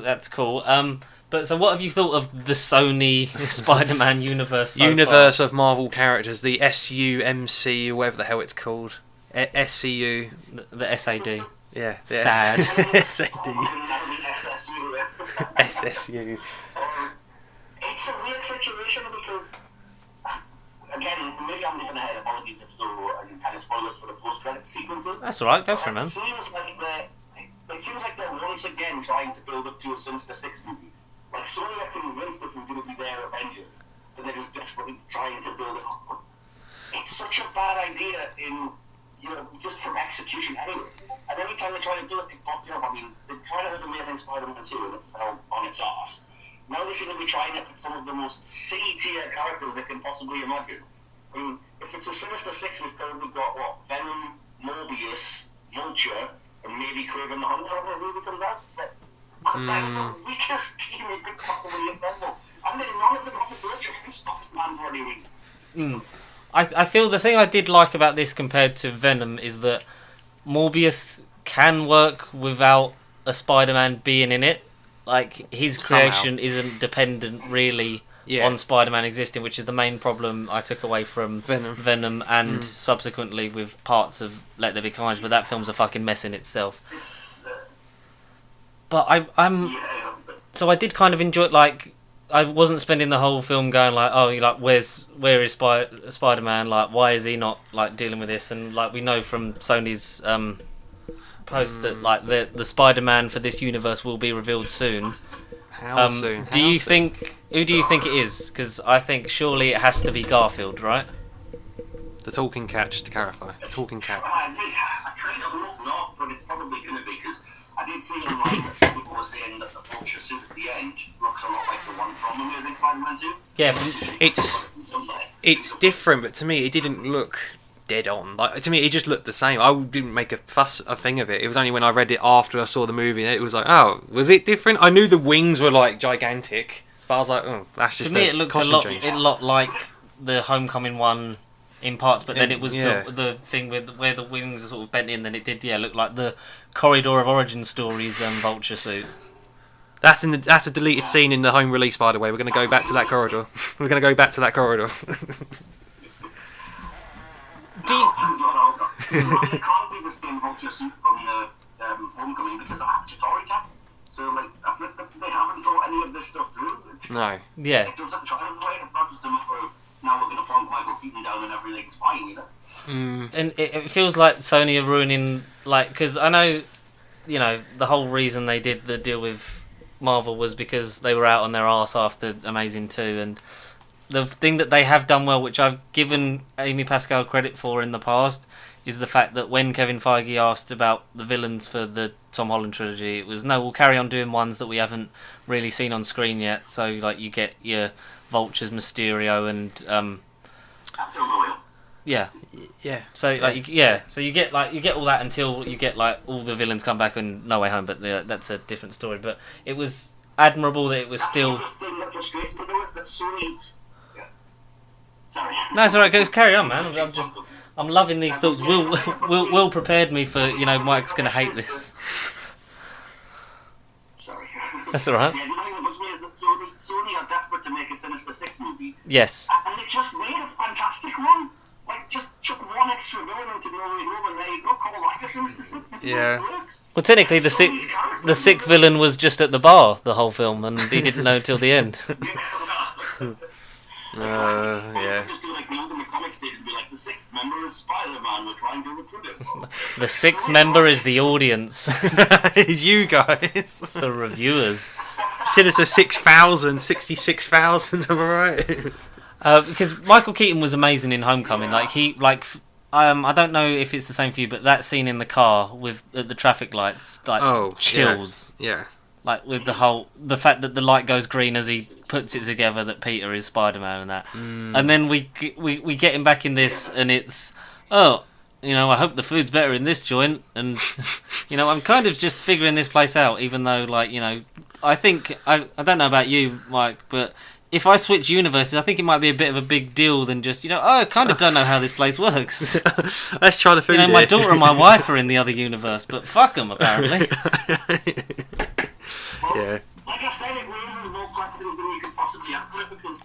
That's cool. But so what have you thought of the Sony Spider-Man universe so Universe far? of Marvel characters, the SUMC, whatever the hell it's called. SCU. The SAD. Yeah. The Sad. SAD. SSU. SSU. It's a weird situation because, again, maybe I'm leaving ahead. Apologies if so, and kind of spoilers for the post-credit sequences. That's alright, go for it, man. It seems like they're once again trying to build up to a Sinister Six movie. Sony are convinced this is going to be their Avengers, and they're just desperately trying to build it up. It's such a bad idea just from execution anyway. And every time they try to do it, they pop up. I mean, they tried it with Amazing Spider-Man 2 and it fell on its arse. Now they seem to be trying it with some of the most C-tier characters they can possibly imagine. I mean, if it's a Sinister Six, we've probably got, Venom, Morbius, Vulture, and maybe when the Hunter movie comes out. It's like, that is the weakest team you could possibly assemble. And then none of them have the virtue of Spider-Man bloody week. I feel the thing I did like about this compared to Venom is that Morbius can work without a Spider-Man being in it. Like, his creation isn't dependent really on Spider-Man existing, which is the main problem I took away from Venom and subsequently with parts of Let There Be Carnage, but that film's a fucking mess in itself. But so I did kind of enjoy it. Like, I wasn't spending the whole film going like, oh, like, where is Spider-Man? Like, why is he not like dealing with this? And like, we know from Sony's post that like the Spider-Man for this universe will be revealed soon. How soon? Do you think? Who do you think it is? Because I think surely it has to be Garfield, right? The talking cat, just to clarify. The talking cat. I kind of hope not, but it's probably going to be, because I did see online that people were saying that the vulture suit at the end looks a lot like the one from the Amazing Spider-Man suit. Yeah, It's different, but to me it didn't look dead on. Like, to me it just looked the same. I didn't make a thing of it. It was only when I read it after I saw the movie and it was like, oh, was it different? I knew the wings were like gigantic, but I was like, oh, that's just to me it looked a lot like the Homecoming one in parts, but then it was the thing with where the wings are sort of bent in. Then it did look like the Corridor of Origin Stories vulture suit. That's a deleted scene in the home release, by the way. We're going to go back to that corridor. We're going to go back to that corridor. Do you... It can't be the same vulture suit from the Homecoming because of Actor tap. So, like, I think that they haven't thought any of this stuff through. No. Yeah. It doesn't try to play it. Not just a matter of, now we're going to plonk Michael Keaton down and everything's fine, you know? And it feels like Sony are ruining, like, because I know, you know, the whole reason they did the deal with Marvel was because they were out on their arse after Amazing 2, and the thing that they have done well, which I've given Amy Pascal credit for in the past, is the fact that when Kevin Feige asked about the villains for the Tom Holland trilogy, it was, no, we'll carry on doing ones that we haven't really seen on screen yet. So, like, you get your Vultures, Mysterio, and yeah. So so you get all that until you get like all the villains come back in No Way Home, but that's a different story. But it was admirable that it was still. The thing that frustrates me though is that Sony. Sorry. No, it's alright. Just carry on, man. I'm loving these thoughts. Will prepared me for, you know, Mike's gonna hate this. Sorry. That's alright. Yeah, the thing that bugs me is that Sony are desperate to make a Sinister Six movie. Yes. And they just made a fantastic one. Like, just took one extra villain into No Way Home, and there you go. Call like a Sinister Six. Yeah. Well, technically, the sixth villain was just at the bar the whole film, and he didn't know till the end. Yeah. Just do like the Ultimate Comics did and be like, the sixth member is Spider-Man, we're trying to recruit him. The sixth member is the audience. You guys. It's the reviewers. Sinister 6,000, 66,000, am I right? Because Michael Keaton was amazing in Homecoming. Like, I don't know if it's the same for you, but that scene in the car with the traffic lights, like, chills. Yeah. Like, with the fact that the light goes green as he puts it together that Peter is Spider-Man and that. And then we get him back in this, and it's, oh, you know, I hope the food's better in this joint, and, you know, I'm kind of just figuring this place out, even though, like, you know, I think, I don't know about you, Mike, but if I switch universes, I think it might be a bit of a big deal than just, you know, oh, I kind of don't know how this place works. Let's try the food. You know, my daughter and my wife are in the other universe, but fuck them, apparently. Yeah. Like I said, it raises the most practical thing you could possibly ask for it, because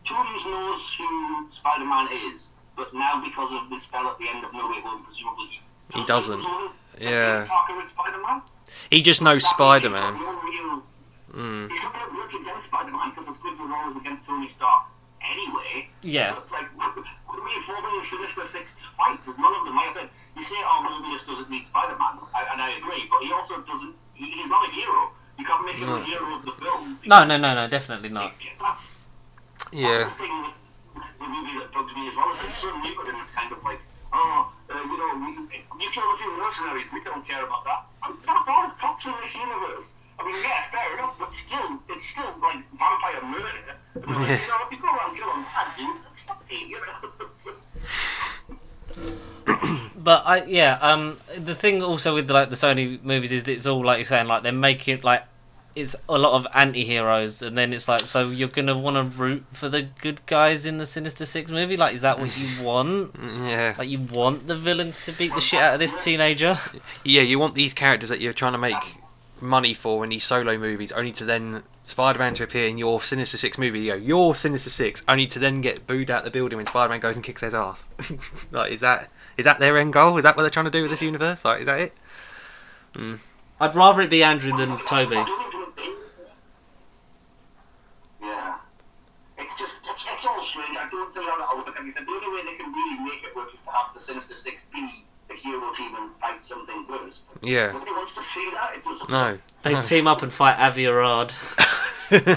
Toomes knows who Spider-Man is, but now because of this spell at the end of No Way Home, presumably he doesn't. Yeah. Parker is Spider-Man. He just knows Spider-Man. He's got no grudge against Spider-Man because his grudge was always against Tony Stark anyway. Yeah. So it's like, what are we forming the Sinister Six to fight? Because none of them, like I said, you say, oh, Morbius doesn't need Spider-Man, and I agree, but he also doesn't, he's not a hero. You can't make him a hero of the film. No, definitely not. That's the thing with the movie that bugs me as well. It's so new, and it's kind of like, you know, you killed a few mercenaries, we don't care about that. It's not all the tops in this universe. I mean, yeah, fair enough, but still, it's still like vampire murder. Like, you know, if you go around killing bad dudes, it's funny, you know. But the thing also with like the Sony movies is that it's all like you're saying, like they're making like it's a lot of anti-heroes, and then it's like, so you're gonna want to root for the good guys in the Sinister Six movie? Like, is that what you want? Yeah. Like, you want the villains to beat the shit out of this teenager? Yeah, you want these characters that you're trying to make money for in these solo movies, only to then Spider-Man to appear in your Sinister Six movie. You go, you're Sinister Six, only to then get booed out the building when Spider-Man goes and kicks their ass. Like, is that their end goal? Is that what they're trying to do with this universe? Like, is that it? I'd rather it be Andrew than Toby. Yeah. It's all strange. I don't see how that will work. Like I said, the only way they can really make it work is to have the Sinister Six be the hero team and fight something worse. Yeah. Nobody wants to see that. It doesn't. No. They team up and fight Avi Arad. Although,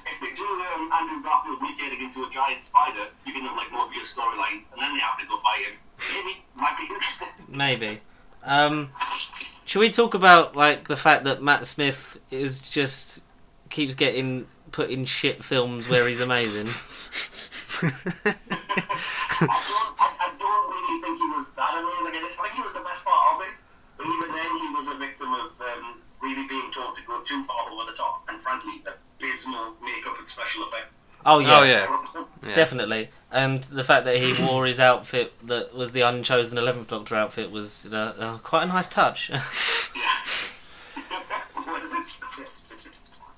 if they do Andrew Garfield mutating into a giant spider, speaking of like Morbius storylines, and then they have to go fight him, maybe might be interesting. Maybe. Should we talk about like the fact that Matt Smith is just keeps getting put in shit films where he's amazing? I don't really think he was that amazing. I just think he was the best part of it. But even then, he was a victim of really being told to go too far over the top, and frankly, abysmal makeup and special effects. Oh yeah. Oh yeah. Yeah. Definitely. And the fact that he wore his outfit that was the unchosen 11th Doctor outfit was quite a nice touch. Yeah,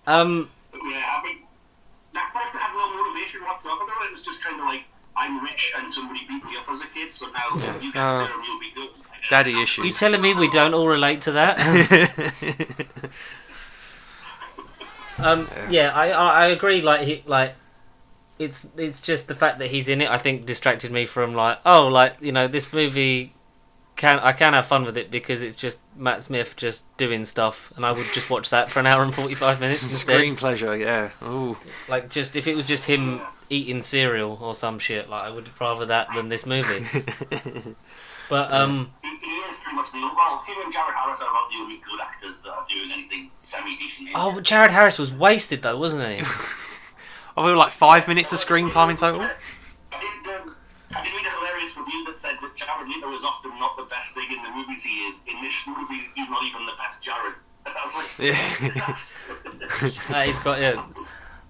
Um, yeah, I mean, that character had no motivation whatsoever, though. It was just kind of like, I'm rich and somebody beat me up as a kid, so now you get serum, you'll be good. Daddy you issues. telling me we don't all relate to that? Yeah, I agree. Like it's just the fact that he's in it. I think distracted me from this movie. I can have fun with it because it's just Matt Smith just doing stuff, and I would just watch that for an hour and 45 minutes instead. Screen pleasure, yeah. Ooh. Like, just if it was just him eating cereal or some shit, like I would rather that than this movie. But He is pretty much the well, him and Jared Harris are about the only good actors that are doing anything semi-decent. oh, but Jared Harris was wasted though, wasn't he? I feel like 5 minutes of screen time in total. I did read a hilarious review that said that Jared Leto is often not the best thing in the movies he is. In this movie, he's not even the best Jared. And I was like, He's got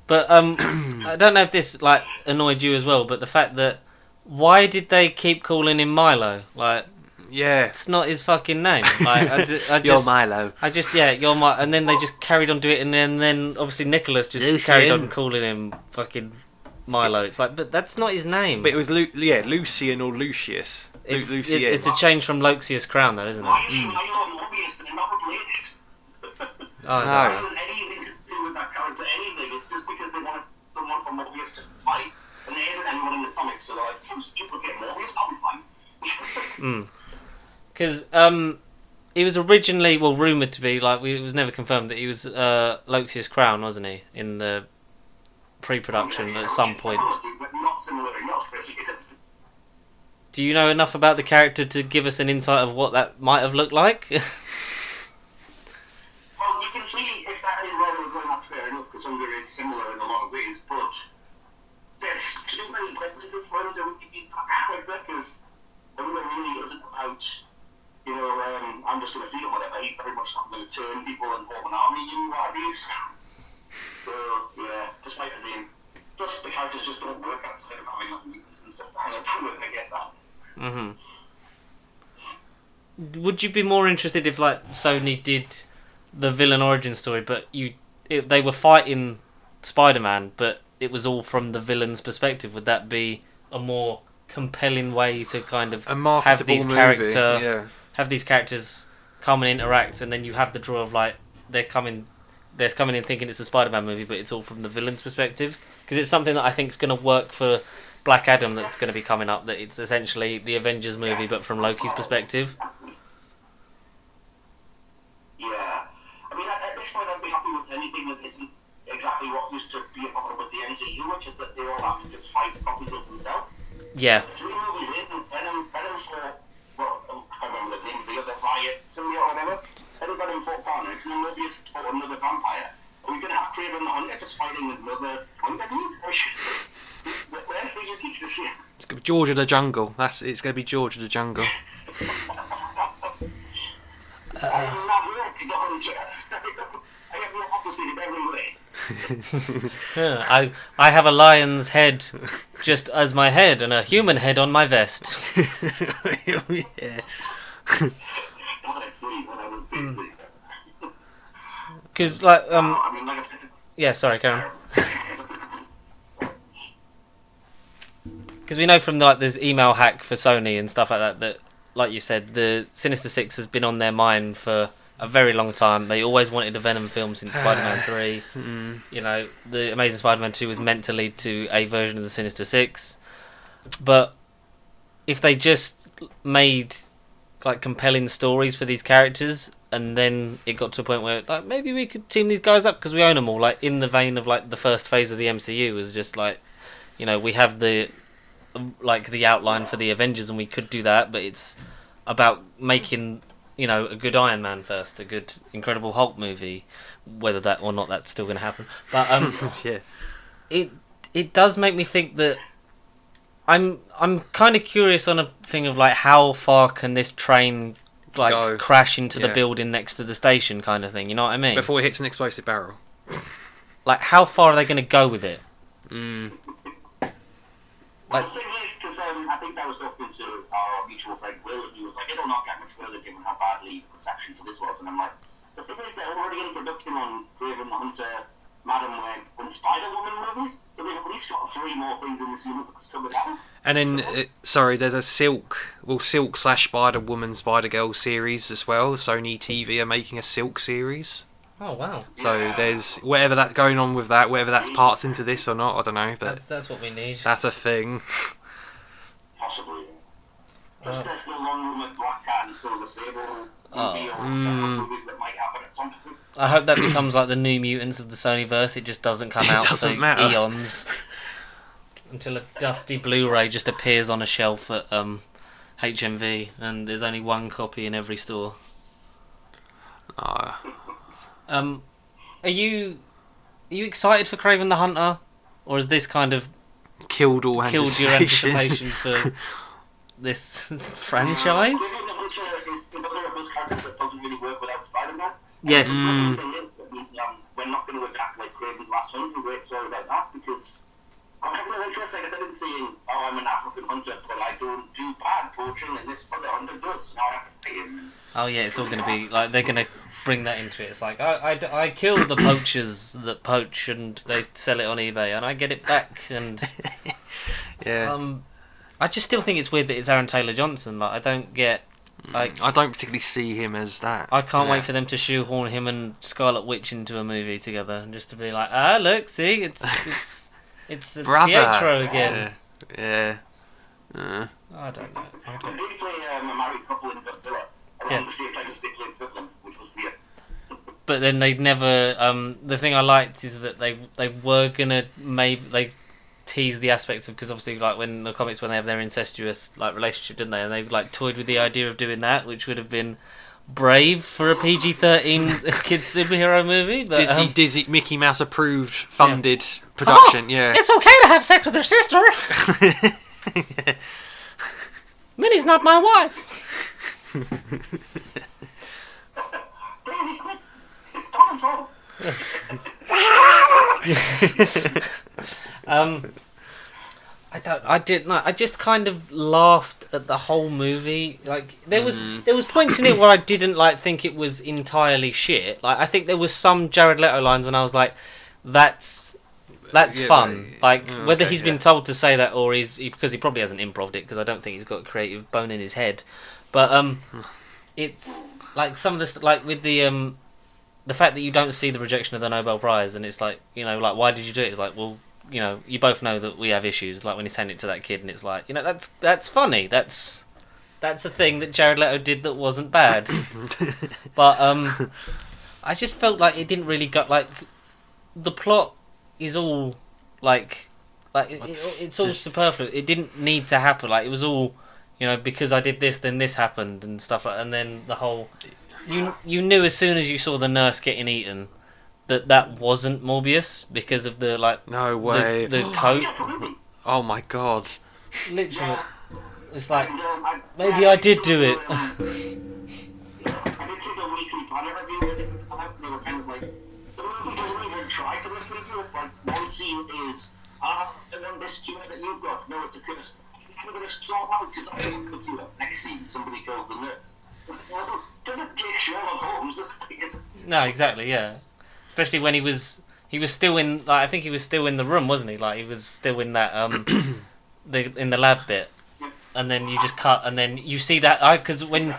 But I don't know if this like annoyed you as well. But the fact that why did they keep calling him Milo? Like, Yeah. it's not his fucking name. Like, I just, You're Milo. you're my. And then they just carried on doing it, and then obviously Nicholas just Lucian. carried on calling him fucking Milo. It's like, but that's not his name. But it was Lucian or Lucius. Lucian. It's a change from Loxius Crown, though, isn't it? why is he Milo and Morbius and they're not related? Oh, No. Why has anything to do with that character anything? It's just because they wanted someone from Morbius to fight, and there isn't anyone in the comics, so they're like, just duplicate Morbius, I'll be fine. Because he was originally, rumoured to be, like, it was never confirmed that he was Loxius Crown, wasn't he? In the pre-production at some point. But not similar enough. Do you know enough about the character to give us an insight of what that might have looked like? Well, you can see if that is where they were going, that's fair enough, because Hunger is similar in a lot of ways, but there's too many differences for him to be that character, because Hunger really isn't about, I'm just going to feed him whatever. He's very much not going to turn people and form an army and what have you. So, yeah, despite the name, just the characters just don't work outside of having like mutants and stuff to hang out with, I guess that. Would you be more interested if, like, Sony did the villain origin story, but they were fighting Spider-Man, but it was all from the villain's perspective? Would that be a more compelling way to kind of have these have these characters come and interact, and then you have the draw of like they're coming in thinking it's a Spider-Man movie, but it's all from the villain's perspective? Because it's something that I think is going to work for Black Adam, that's going to be coming up, that it's essentially the Avengers movie but from Loki's perspective. Yeah. I mean, at this point I'd be happy with anything that isn't exactly what used to be a problem with the MCU, which is that they all have to just fight copies of themselves. Yeah. 3 movies in, Venom fought, I can't remember the name, the other Riot symbiote or whatever. Venom fought Carnage, and then Morbius fought another vampire. Are we going to have Kraven the Hunter just fighting another Hunter dude? Where's the Yuki to see him? It's gonna be George of the Jungle. It's gonna be George of the Jungle. Yeah, I have a lion's head just as my head and a human head on my vest. Yeah. Because like I mean, like I said, yeah, sorry, Karen. Because we know from there's email hack for Sony and stuff like that, like you said, the Sinister Six has been on their mind for a very long time. They always wanted a Venom film since Spider-Man 3. You know, the Amazing Spider-Man 2 was meant to lead to a version of the Sinister Six. But if they just made like compelling stories for these characters, and then it got to a point where like maybe we could team these guys up because we own them all, like in the vein of like the first phase of the MCU was just like, you know, we have the outline for the Avengers and we could do that, but it's about making, you know, a good Iron Man first, a good Incredible Hulk movie, whether that or not that's still going to happen. But Yeah. it does make me think that I'm kind of curious on a thing of like how far can this train like crash into the building next to the station kind of thing, you know what I mean? Before it hits an explosive barrel. Like how far are they going to go with it? Well, the thing is, because I think I was talking to our mutual friend Will, and he was like, it'll not get much further given how badly the reception for this was. And I'm like, the thing is, they're already in production on Craven the Hunter, Madam Web, and Spider-Woman movies, so they've at least got 3 more things in this universe coming out. And then, there's a Silk/Spider-Woman, Spider-Girl series as well. Sony TV are making a Silk series. Oh wow! So there's whatever that's going on with that, whether that's parts into this or not, I don't know. But that's what we need. That's a thing. Possibly. Just there's the long room at Black Cat and Silver Sable movie or several movies that might happen at some point. I hope that becomes like the New Mutants of the Sonyverse. It just doesn't come out for eons until a dusty Blu-ray just appears on a shelf at HMV, and there's only one copy in every store. Are you excited for Kraven the Hunter, or has this kind of killed your anticipation for this franchise? Kraven the Hunter is another of those characters that doesn't really work without Spider-Man. Yes. That means we're not going to adapt like Kraven's Last Hunt and great stories like that, because I'm having no interest. Like I didn't saying, I'm an African hunter, but I don't do bad poaching, and this other hunter does. Now I have to pay him. Oh yeah, it's all going to be like they're going to bring that into it. It's like I kill the poachers that poach and they sell it on eBay and I get it back. And yeah, I just still think it's weird that it's Aaron Taylor Johnson. Like I don't get. Like I don't particularly see him as that. I can't wait for them to shoehorn him and Scarlet Witch into a movie together, and just to be like, look, see, it's Pietro again. Yeah. I don't know. They play a married couple in Godzilla. Yeah. The same time as they played siblings, which was weird. But then they'd never. The thing I liked is that they were gonna they tease the aspects of, because obviously like when the comics, when they have their incestuous like relationship, didn't they? And they like toyed with the idea of doing that, which would have been brave for a PG-13 kids superhero movie. But, Disney Mickey Mouse approved funded production. Yeah, it's okay to have sex with your sister. Minnie's not my wife. I just kind of laughed at the whole movie. Like there was points in it where I didn't like think it was entirely shit. Like I think there was some Jared Leto lines when I was like, that's fun. Like whether he's been told to say that or because he probably hasn't improv'd it, because I don't think he's got a creative bone in his head. But it's like some of this, like with the fact that you don't see the rejection of the Nobel Prize, and it's like, you know, like why did you do it? It's like, well, you know, you both know that we have issues. Like when he sent it to that kid, and it's like, you know, that's funny. That's a thing that Jared Leto did that wasn't bad. But I just felt like it didn't really go. Like the plot is all it's all superfluous. It didn't need to happen. Like it was all, you know, because I did this, then this happened and stuff like. And then the whole, you knew as soon as you saw the nurse getting eaten that wasn't Morbius because of the like. No way. The coat. Oh my god. Literally. Yeah. It's like, And, maybe I did do it. I did see the weekly Planet review that they put out. They were kind of like, the movie doesn't even try to listen to. It's like one scene is, and then this cure that you've got. No, it's a curse. I'm going to stop out because I don't look you up. Next scene, somebody kills the nurse. Well, doesn't take Sherlock Holmes. No, exactly, yeah. Especially when he was still in, like, I think he was still in the room, wasn't he? Like, he was still in that, in the lab bit. And then you just cut, and then you see that, because when,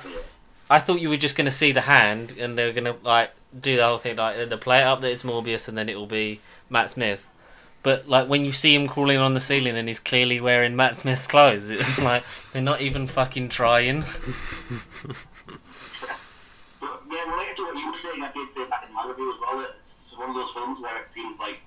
I thought you were just going to see the hand, and they were going to, like, do the whole thing, like, they'll play it up that it's Morbius, and then it will be Matt Smith. But, like, when you see him crawling on the ceiling and he's clearly wearing Matt Smith's clothes, it's like, they're not even fucking trying. But, yeah, related to what you were saying, I did say back in my review as well, it's one of those films where it seems like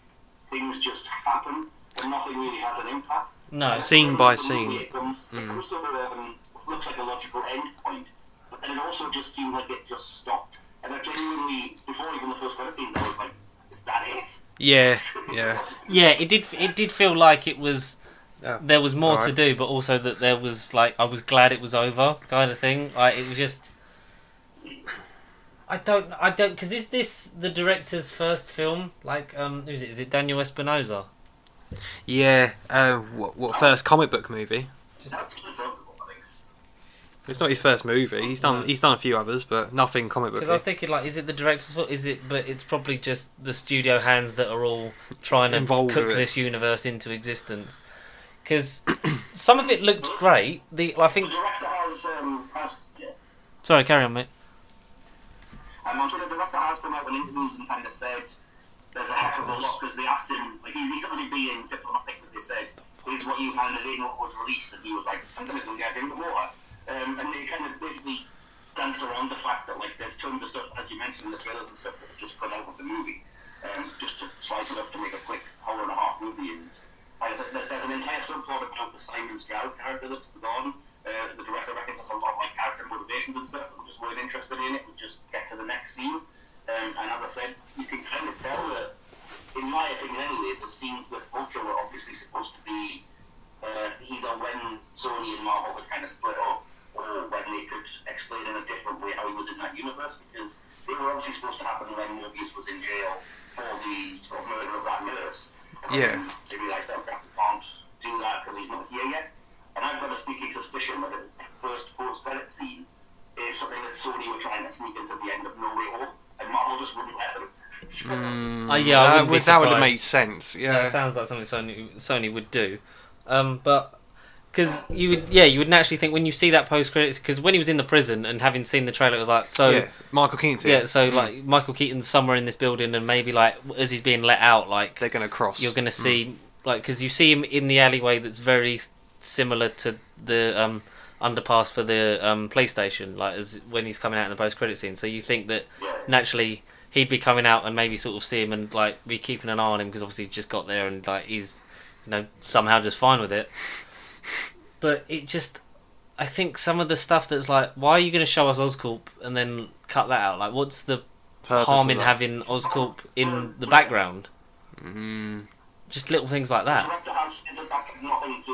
things just happen, and nothing really has an impact. No. Scene by scene. It comes to looks like a logical end point, but then it also just seemed like it just stopped. And I genuinely, before even the first credit scenes, I was like, is that it? Yeah. Yeah, it did feel like it was, there was more Alright. to do, but also that there was, like, I was glad it was over, kind of thing. Like, it was just, I don't, because is this the director's first film? Like, who's it? Is it Daniel Espinosa? Yeah. What first comic book movie? That's uncomfortable, I think. It's not his first movie. He's done a few others, but nothing comic book. Because I was thinking, like, is it the director's fault? Is it? But it's probably just the studio hands that are all trying to Involved cook with it. this universe into existence. Because some of it looked great. I The think. director has yeah. Sorry, carry on, mate. I'm sure the director has come out in interviews and kind of said there's a heck of a lot, because they asked him, like, he's obviously being diplomatic, but they said, here's what you handed in, what was released, and he was like, I'm going to go get in the water. And they kind of basically danced around the fact that, like, there's tons of stuff, as you mentioned in the trailers and stuff, that's just cut out of the movie, just to slice it up to make a quick hour-and-a-half movie. And there's an entire subplot about the Simon Stroud character that's gone. The director reckons there's a lot of, like, character motivations and stuff that we just weren't interested in. It was just get to the next scene. And as I said, you can kind of tell that, in my opinion anyway, the scenes with Ultra were obviously supposed to be either when Sony and Marvel had kind of split up, or when they could explain in a different way how he was in that universe, because they were obviously supposed to happen when Morbius was in jail for the sort of murder of that nurse. Yeah. They'd be like, oh, we can't do that because he's not here yet. And I've got a sneaky suspicion that the first post-credit scene is something that Sony were trying to sneak into the end of No Way Home, and Marvel just wouldn't let them. Yeah, I wouldn't be that would have surprised. made sense. Yeah. That sounds like something Sony would do. But because you would naturally think when you see that post credits, because when he was in the prison and having seen the trailer, it was like, so Yeah. Michael Keaton's here. yeah, so like Michael Keaton's somewhere in this building, and maybe like as he's being let out, like They're going to cross. you're gonna see like because you see him in the alleyway that's very similar to the underpass for the PlayStation, like as when he's coming out in the post credit scene. So you think that naturally he'd be coming out and maybe sort of see him and like be keeping an eye on him because obviously he's just got there and like he's somehow just fine with it. But it just, I think some of the stuff that's like, why are you going to show us Oscorp and then cut that out? Like, what's the Purpose harm of in that. having Oscorp in the background? Just little things like The that. director has nothing to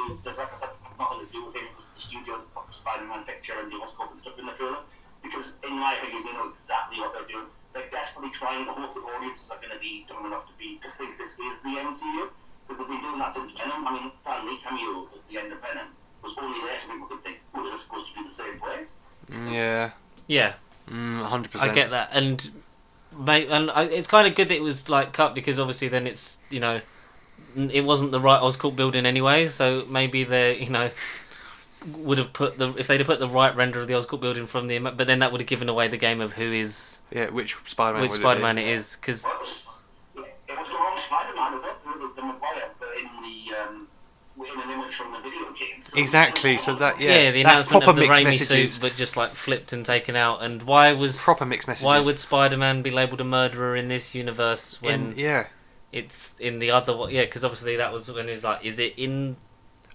do with him, because the studio put the Spider-Man picture and the Oscorp and stuff in the trailer, because in my opinion they know exactly what they're doing. They're desperately trying to hope the audiences are going to be dumb enough to think this is the MCU, because they've been doing that since Venom. I mean, Stanley cameo at the end of Venom was only there so people could think, oh, this is supposed to be the same place. Yeah. Yeah, 100%. I get that. And it's kind of good that it was like cut because obviously then it's, it wasn't the right Oscorp building anyway, so maybe they, would have put if they'd have put the right render of the Oscorp building from the, but then that would have given away the game of who is Yeah, which Spider-Man which would Spider-Man it it is, because Well, it was the wrong Spider-Man, is it? It was the Maguire, but in an image from the video game. So be? Exactly, so that, the that's announcement proper of the mixed Raimi messages. suit, but just like flipped and taken out. And why Proper mixed messages. why would Spider-Man be labelled a murderer in this universe when Yeah. it's in the other one? Yeah, because obviously that was when it's like, is it in?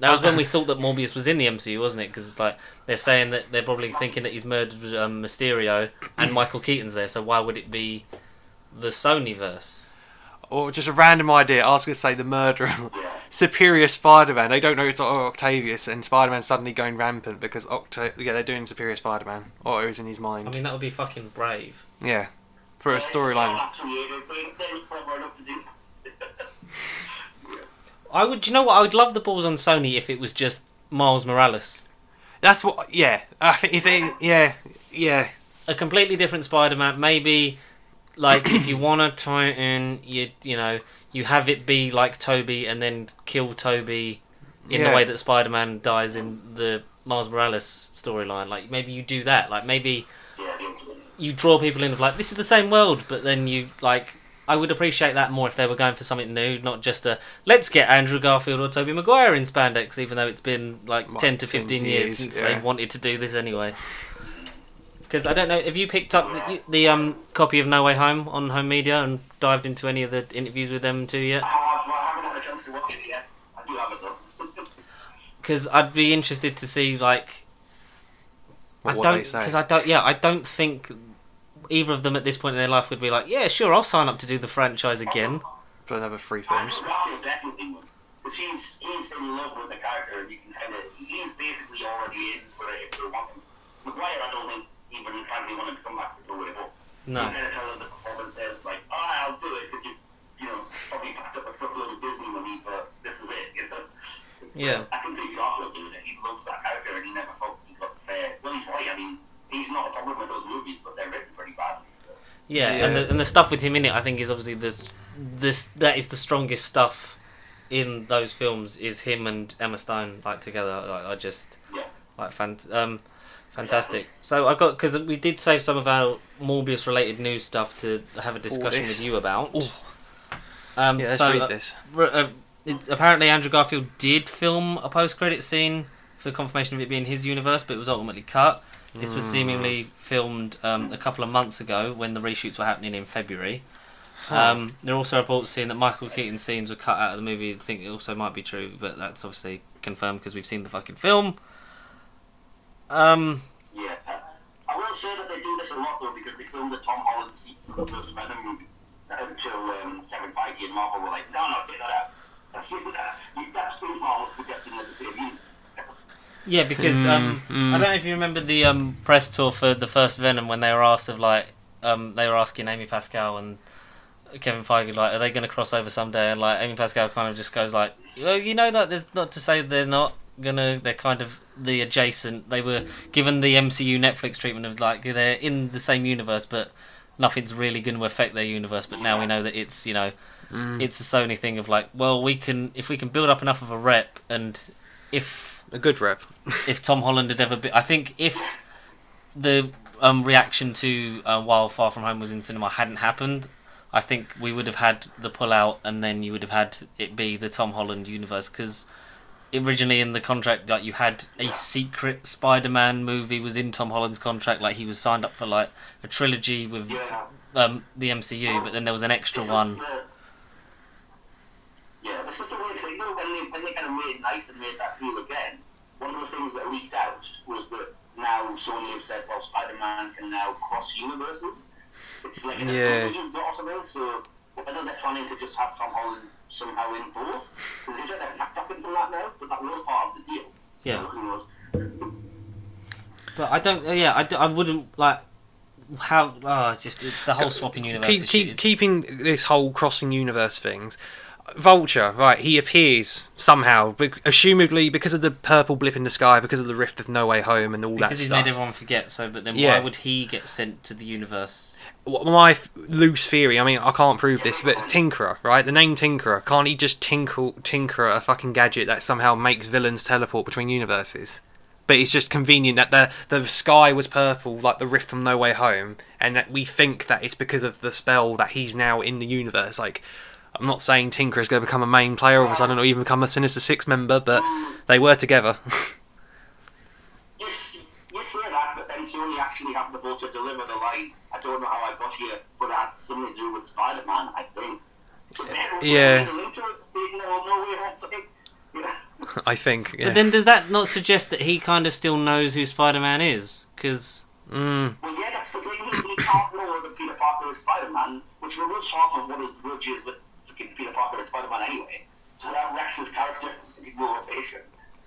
That was when we thought that Morbius was in the MCU, wasn't it? Because it's like they're saying that they're probably thinking that he's murdered Mysterio and Michael Keaton's there. So why would it be the Sony verse? Or just a random idea, ask us to say the murderer. Yeah. Superior Spider-Man. They don't know it's Octavius, and Spider-Man's suddenly going rampant because they're doing Superior Spider-Man. Otto's in his mind. I mean, that would be fucking brave. Yeah. For a storyline. I would. Do you know what? I would love the balls on Sony if it was just Miles Morales. That's what. Yeah. I think if they. Yeah. A completely different Spider-Man. Maybe, like, if you want to try it in, you have it be like Toby and then kill Toby in the way that Spider-Man dies in the Miles Morales storyline. Like, maybe you do that. Like, maybe you draw people in of, like, this is the same world, but then you, like... I would appreciate that more if they were going for something new, not just let's get Andrew Garfield or Tobey Maguire in spandex, even though it's been, like, 10 to 15 years since they wanted to do this anyway. Because, I don't know, have you picked up the copy of No Way Home on home media and dived into any of the interviews with them too yet? I haven't had a chance to watch it yet. I do have it though. Because I'd be interested to see, like... What they say. Because I don't think either of them at this point in their life would be like, yeah, sure, I'll sign up to do the franchise again. For another 3 films. Garfield definitely would. Because he's in love with the character, and you can kind of... He's basically already in for it if they want him. Maguire, I don't think even frankly wanted to come back to the way, but No. you kind of tell them the performance there, it's like, I'll do it, because you've probably packed up a truckload of Disney money, but this is it, Yeah. I can see Garfield doing it. He loves that character, and he never felt he got fair. Well, he's right, I mean, he's not a problem with those movies, but they're written pretty badly, so... Yeah, and the stuff with him in it, I think, is obviously that is the strongest stuff in those films. Is him and Emma Stone like together? Like, I just like fantastic. So I got, because we did save some of our Morbius related news stuff to have a discussion with you about. Let's read this. Apparently, Andrew Garfield did film a post-credit scene for confirmation of it being his universe, but it was ultimately cut. This was seemingly filmed a couple of months ago when the reshoots were happening in February. There are also reports saying that Michael Keaton's scenes were cut out of the movie. I think it also might be true, but that's obviously confirmed because we've seen the fucking film. I will say that they do this a lot though, because they filmed the Tom Holland scene for the first Venom movie until Kevin Feige and Marvel were like, no, take that out. That's too far suggesting that the same universe. Yeah, because I don't know if you remember the press tour for the first Venom when they were asked of they were asking Amy Pascal and Kevin Feige like, are they going to cross over someday? And like Amy Pascal kind of just goes like, well, that there's not to say they're not gonna. They're kind of the adjacent. They were given the MCU Netflix treatment of like they're in the same universe, but nothing's really going to affect their universe. But now we know that it's it's a Sony thing of like, well, if we can build up enough of a rep, and if a good rep. If Tom Holland had ever been... I think if the reaction to While Far From Home was in cinema hadn't happened, I think we would have had the pull-out and then you would have had it be the Tom Holland universe, because originally in the contract, like, you had a secret Spider-Man movie was in Tom Holland's contract, like he was signed up for like a trilogy with the MCU, but then there was an extra one. Yeah, this is the weird thing though, when they kind of made it nice and made that deal again, one of the things that leaked out was that now Sony have said, well, Spider-Man can now cross universes. It's like an exclusion or something, so whether they're planning to just have Tom Holland somehow in both, because they're packed up into that now, but that was part of the deal. Yeah. So who knows? But I don't, I wouldn't, like, how, it's the whole swapping universe. Keeping this whole crossing universe things, Vulture, right, he appears somehow, assumedly because of the purple blip in the sky, because of the rift of No Way Home and all that stuff. Because he's made everyone forget, but then why would he get sent to the universe? My loose theory, I mean, I can't prove this, but Tinkerer, right, the name Tinkerer, can't he just tinker a fucking gadget that somehow makes villains teleport between universes? But it's just convenient that the sky was purple, like the rift from No Way Home, and that we think that it's because of the spell that he's now in the universe, like... I'm not saying Tinker is going to become a main player all of a sudden or even become a Sinister Six member, but they were together. You say that, but then she only actually happened to deliver the line, I don't know how I got here, but it had something to do with Spider-Man, I think. I think, yeah. But then does that not suggest that he kind of still knows who Spider-Man is? Because... Well, yeah, that's the thing. He can't know that Peter Parker is Spider-Man, which removes half of what his grudge is with Peter Parker and Spider-Man anyway. So that wrecks his character motivation.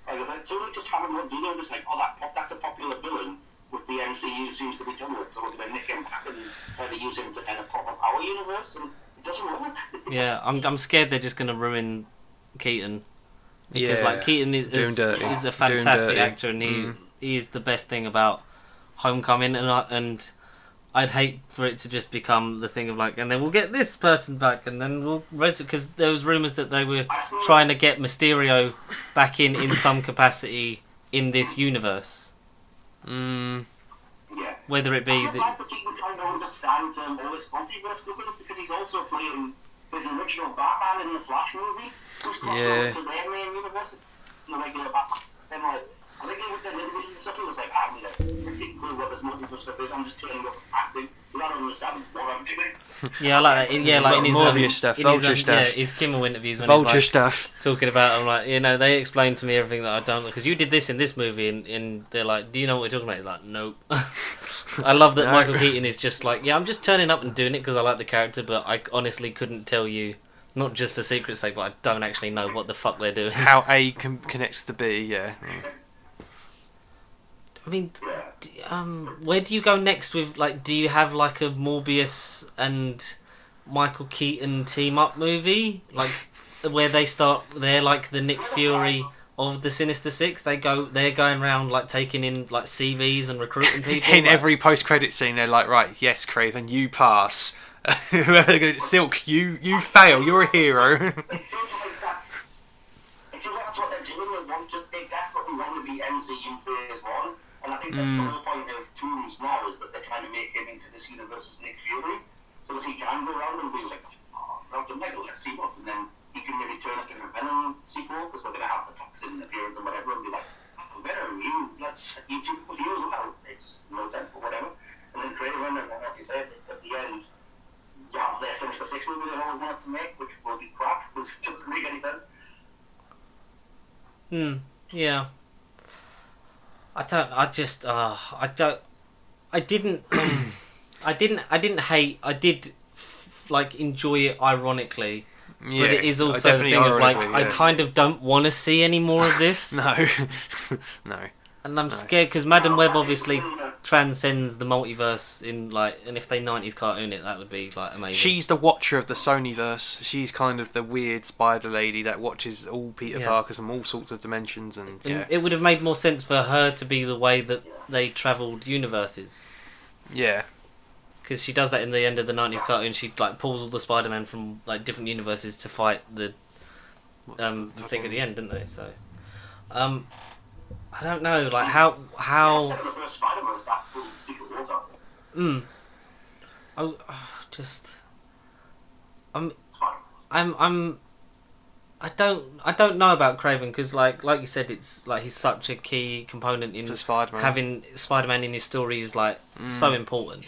Like I said, so we just haven't done it. Just like, that's a popular villain with the MCU seems to be done with. So we're going to nick him back and try to use him to kind of prop up our universe, and it doesn't work. Yeah, I'm scared they're just going to ruin Keaton. Because like Keaton is a fantastic actor, and he is the best thing about Homecoming, and I'd hate for it to just become the thing of like, and then we'll get this person back, and then we'll because there was rumours that they were trying to get Mysterio back in some capacity in this universe. Yeah. Whether it be the Keaton trying to understand all this multiverse because he's also playing his original Batman in the Flash movie, who's crossed over to their main universe, the regular Batman. Then like, I think with the individuals and stuff, he was like, I don't know, pretty cool what this multiverse stuff is. I'm just turning up acting. You don't understand what I'm doing. Yeah, I like that. Yeah, like in his Morbius stuff, Vulture stuff. Yeah, his Kimmel interviews when Vulture he's like stuff. talking about, I'm like, they explained to me everything that I don't, because you did this in this movie, and they're like, do you know what we're talking about? He's like, nope. I love that Michael Keaton is just like, yeah, I'm just turning up and doing it because I like the character, but I honestly couldn't tell you, not just for secret's sake, but I don't actually know what the fuck they're doing. How A connects to B, yeah. I mean, where do you go next with, like, do you have, like, a Morbius and Michael Keaton team-up movie? Like, where they're, like, the Nick Fury of the Sinister Six? They're going around, like, taking in, like, CVs and recruiting people? In every post-credit scene, they're like, right, yes, Craven, you pass. Whoever they're going to... Silk, you fail, you're a hero. It seems like that's what they're doing. They desperately want to be MCU Phase 1. And I think the whole point of Tooms now is that they're trying to make him into this universe's Nick Fury, so that he can go around and be like, Dr. Michael, let's team up, and then he can maybe turn up in a Venom sequel, because we're going to have the toxin appearance and whatever, and be like, Venom, you two put you as well, makes no sense, but whatever. And then Craven, and as you said, at the end, you have their Sinister Six movie they always wanted to make, which will be crap, because it doesn't make any sense. Yeah. I didn't hate. I did like enjoy it ironically, but it is also a thing of like I kind of don't want to see any more of this. No. And I'm scared because Madam Web obviously transcends the multiverse in like, and if they 90s cartoon it, that would be like amazing. She's the watcher of the Sonyverse. She's kind of the weird spider lady that watches all Peter Parkers from all sorts of dimensions, and it would have made more sense for her to be the way that they travelled universes. Yeah. Because she does that in the end of the 90s cartoon. She like pulls all the Spider-Man from like different universes to fight the thing at the end, didn't they? So, I don't know, like how. I don't know about Craven because like you said, it's like he's such a key component in Spider-Man. Having Spider-Man in his story is like so important.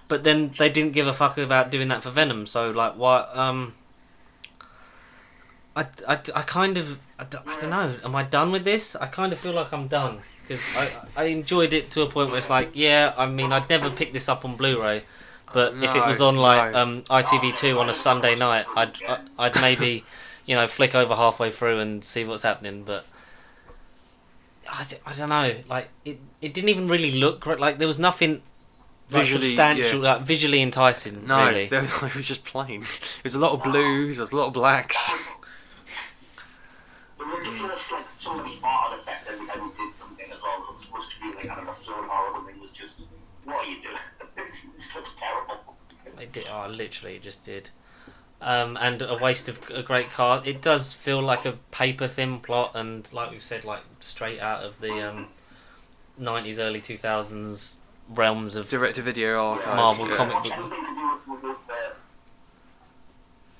But then they didn't give a fuck about doing that for Venom, so like why? I kind of I don't know. Am I done with this? I kind of feel like I'm done because I enjoyed it to a point where it's like, yeah, I mean, I'd never pick this up on Blu-ray, but if it was on like ITV2 on a Sunday night, I'd maybe flick over halfway through and see what's happening. But I don't know. Like it didn't even really look great. Like there was nothing. Visually, substantial, like visually enticing. No, really. It was just plain. It was a lot of blues. There was a lot of blacks. The ridiculous, like, somebody bought an effect every time you did something as well. It was supposed to be like, I don't know, so horrible. It was just, what are you doing? This looks terrible. It did. Oh, literally, it just did. And a waste of a great card. It does feel like a paper thin plot, and like we've said, like straight out of the 90s, early 2000s realms of direct-to-video archives. Marvel comic book.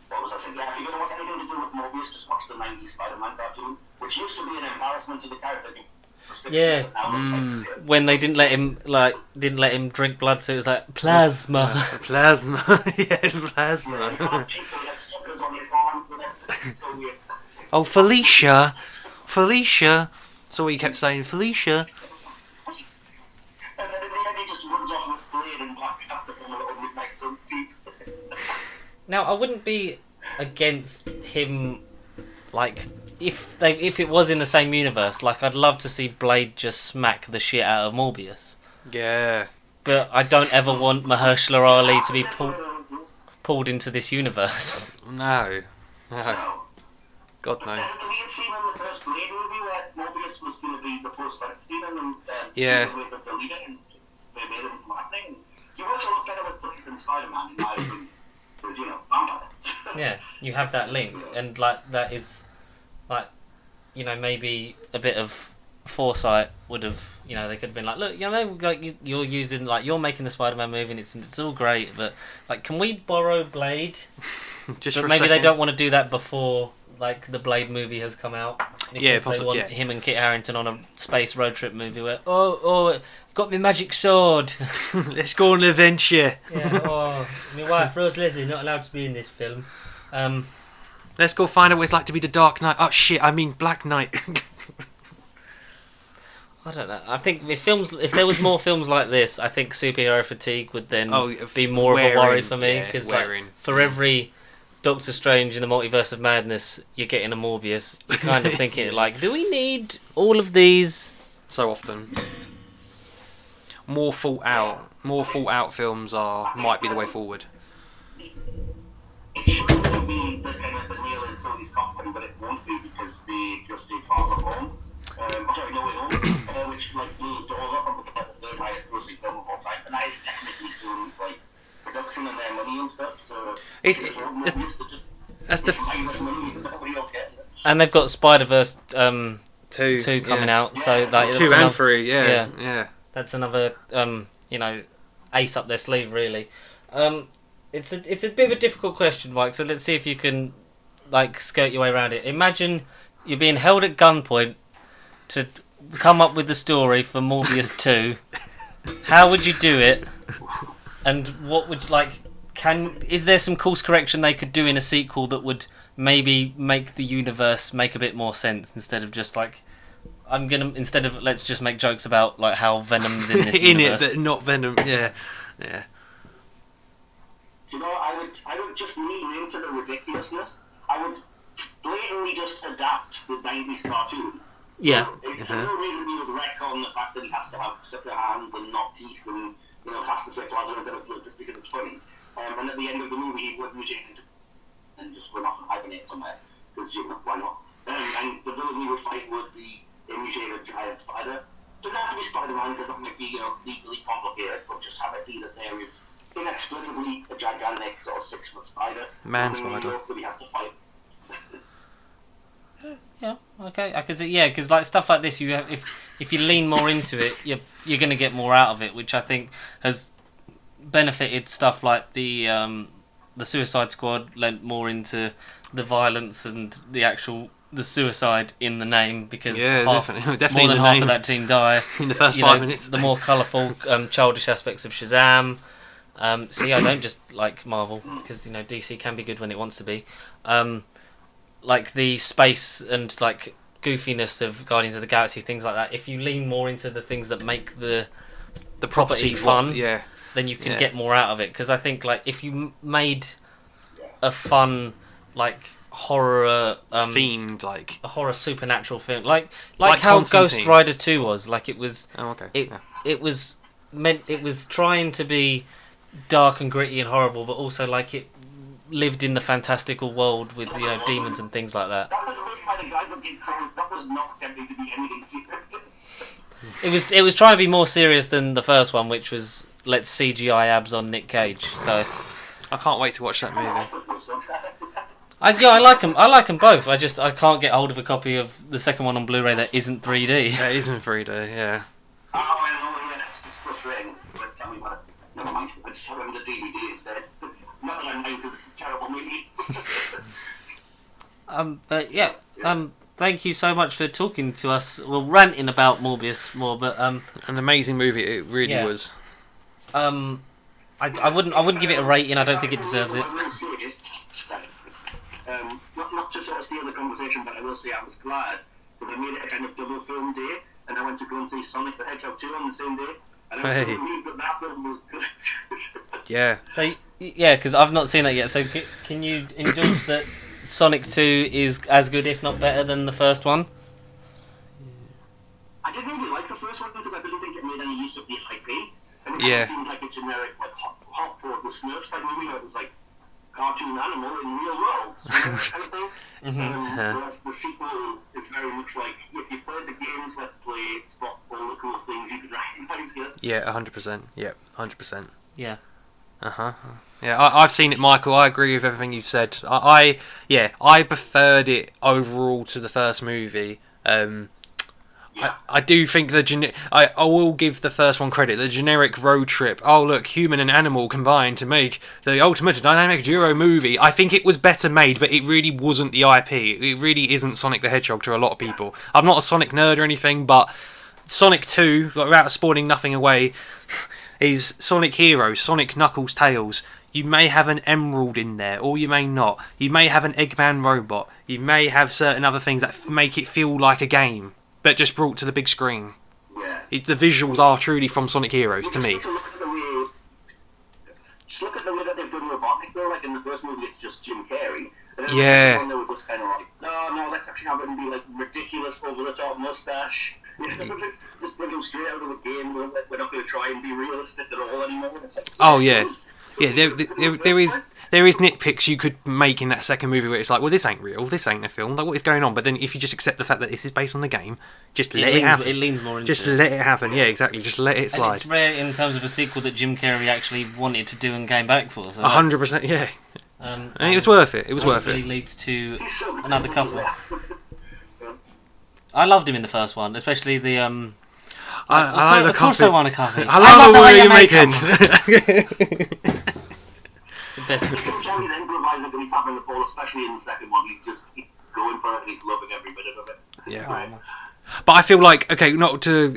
What was I saying? Yeah, if you're going to watch anything to do with Morbius, just watch the 90s Spider-Man cartoon, which used to be an embarrassment to the character. Yeah. When they didn't let him drink blood, so it was like plasma. Plasma. Yeah, plasma. Oh, Felicia. That's all he kept saying, Felicia. Now, I wouldn't be against him. Like, if it was in the same universe, like, I'd love to see Blade just smack the shit out of Morbius. Yeah. But I don't ever want Mahershala Ali to be pulled into this universe. No. God no. There's a deleted scene in the first Blade movie where Morbius was going to be the post-credit scene, and then Yeah. they deleted it and they made him happening. He also looked better with Blade than Spider-Man, in my opinion, because vampires. Yeah, you have that link, and like that is, like, maybe a bit of foresight would have, they could have been like, look, like you're using, like, you're making the Spider-Man movie and it's all great, but like, can we borrow Blade? Just but for maybe a they second. don't want to do that before, like, the Blade movie has come out. Yeah, Because they want yeah. him and Kit Harington on a space road trip movie where, got me magic sword. Let's go on an adventure. Yeah, my wife Rose Leslie not allowed to be in this film. Let's go find out what it's like to be the Dark Knight. Oh shit, I mean Black Knight. I don't know. I think if there was more films like this, I think superhero fatigue would then be more of a worry for me. Because for every Doctor Strange in the Multiverse of Madness, you're getting a Morbius. You're kind of thinking, like, do we need all of these? So often. More thought out films might be the way forward. It should really be the kind of the nail in Sony's coffin, but it won't be because they just did Far From Home. No Way Home, which like blew the doors up and became the third highest grossing film of all time. And that is technically Sony's like production and their money and stuff. So That's the money because everybody else getting it. And they've got Spider-Verse 2 coming out, so like 2 and 3, yeah. That's another ace up their sleeve, really. It's a bit of a difficult question, Mike. So let's see if you can like skirt your way around it. Imagine you're being held at gunpoint to come up with the story for Morbius 2. How would you do it? And what would is there some course correction they could do in a sequel that would maybe make the universe make a bit more sense instead of just like instead of let's just make jokes about like how Venom's in this universe. It, but not Venom. Yeah. I would just lean into the ridiculousness. I would blatantly just adapt the 90s cartoon. Yeah. There's no reason we would retcon the fact that he has to have separate hands and not teeth and has to say plasma instead of blood just because it's funny. And at the end of the movie, he would mutate and just run off and hibernate somewhere because why not? And the villain we would fight would be a mutated giant spider. So it doesn't have to be Spider-Man because that might be legally complicated, but just have it be that there is inexplicably a gigantic sort of 6-foot spider. Man spider. That he has to fight. Yeah, okay. Because like stuff like this, you have if you lean more into it, you're going to get more out of it, which I think has benefited stuff like the Suicide Squad lent more into the violence and the suicide in the name because definitely more than half of that team die in the first 5 minutes. The more colourful, childish aspects of Shazam. See, I don't just like Marvel because DC can be good when it wants to be. Like the space and like goofiness of Guardians of the Galaxy, things like that. If you lean more into the things that make the property fun, then you can get more out of it. Because I think like if you made a fun like horror themed like a horror supernatural film, like how Ghost Rider 2 was, like it was. Oh, okay. It was trying to be dark and gritty and horrible, but also like it lived in the fantastical world with demons and things like that. That was made by the guys that did Cold. That was not attempting to be anything serious. It was trying to be more serious than the first one, which was let's CGI abs on Nick Cage. So I can't wait to watch that movie. I like them. I like them both. I can't get hold of a copy of the second one on Blu-ray that isn't 3D. That isn't 3D. Yeah. Yes, it's frustrating. But tell me what. Never mind. I just have them the DVD instead. Not that I mind because it's a terrible movie. But yeah. Thank you so much for talking to us. Well, ranting about Morbius more, but an amazing movie. It really was. I wouldn't give it a rating. I don't think it deserves it. Not to sort of steal the conversation, but I will say I was glad because I made it a kind of double film day, and I went to go and see Sonic the Hedgehog 2 on the same day, and I was so relieved that film was good. Yeah. So Yeah, because I've not seen that yet. So can you endorse that Sonic 2 is as good, if not better, than the first one? I didn't really like the first one because I didn't think it made any use of the IP. And it Yeah. seemed like a generic, like, hot for the Smurfs type movie that was like cartoon animal in real world, kind of thing. Whereas the sequel is very much like, if you played the games, let's play, it's got all the cool things you could recognise here. Yeah, 100%. Yeah, 100%. Yeah. Yeah, I've seen it, Michael. I agree with everything you've said. I preferred it overall to the first movie. I do think I will give the first one credit. The generic road trip. Oh look, human and animal combined to make the ultimate dynamic duo movie. I think it was better made, but it really wasn't the IP. It really isn't Sonic the Hedgehog to a lot of people. I'm not a Sonic nerd or anything, but Sonic 2, without spoiling nothing away, is Sonic Heroes, Sonic Knuckles Tails. You may have an Emerald in there, or you may not. You may have an Eggman robot. You may have certain other things that make it feel like a game, but just brought to the big screen. Yeah. The visuals are truly from Sonic Heroes to me. Just look at the way that they've done Robotnik though. Like in the first movie, it's just Jim Carrey. And then Yeah. they were just kind of like, no, let's actually have him be like ridiculous, over the top mustache. Just bring him straight out of the game. We're not going to try and be realistic at all anymore. It's like, Oh yeah, there is nitpicks you could make in that second movie where it's like, well, this ain't real, this ain't a film. Like, what is going on? But then if you just accept the fact that this is based on the game, just let it happen. It leans more into Just it. let it happen. Yeah, exactly. Just let it slide. And it's rare in terms of a sequel that Jim Carrey actually wanted to do and came back for. So 100%. Yeah. And it was worth it. It was worth hopefully it. leads to he's so good. another couple. I loved him in the first one, especially the I like the of course I coffee. want a coffee. I love the way you make it. It's the best. Jim Carrey's improvising when he's having the ball, especially in the second one. He's going for it. He's loving every minute of it. Yeah. Right. But I feel like, okay, not to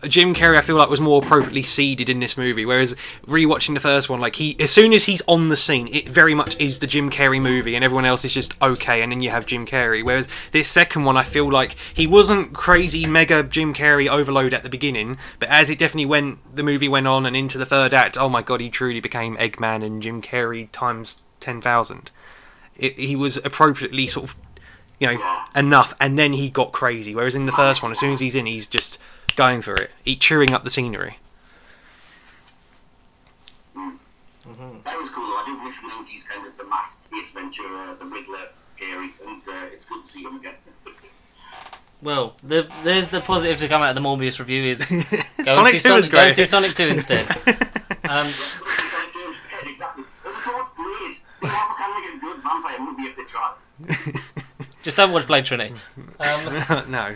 Jim Carrey, I feel like was more appropriately seeded in this movie. Whereas rewatching the first one, like as soon as he's on the scene, it very much is the Jim Carrey movie, and everyone else is just okay. And then you have Jim Carrey. Whereas this second one, I feel like he wasn't crazy mega Jim Carrey overload at the beginning, but as it definitely the movie went on and into the third act, oh my god, he truly became Eggman and Jim Carrey times 10,000. He was appropriately sort of, enough, and then he got crazy. Whereas in the first one, as soon as he's in, he's just going for it. Chewing up the scenery. That was cool. I do miss when he's kind of the mass Ace Ventura, the Riddler, Carey, and it's good to see him again. Well, there's the positive to come out of the Morbius review is Sonic 2 is go and great. see Sonic 2 instead. Exactly. Of course, great. They can make a good vampire movie if they try. Just don't watch Blade Trinity. No.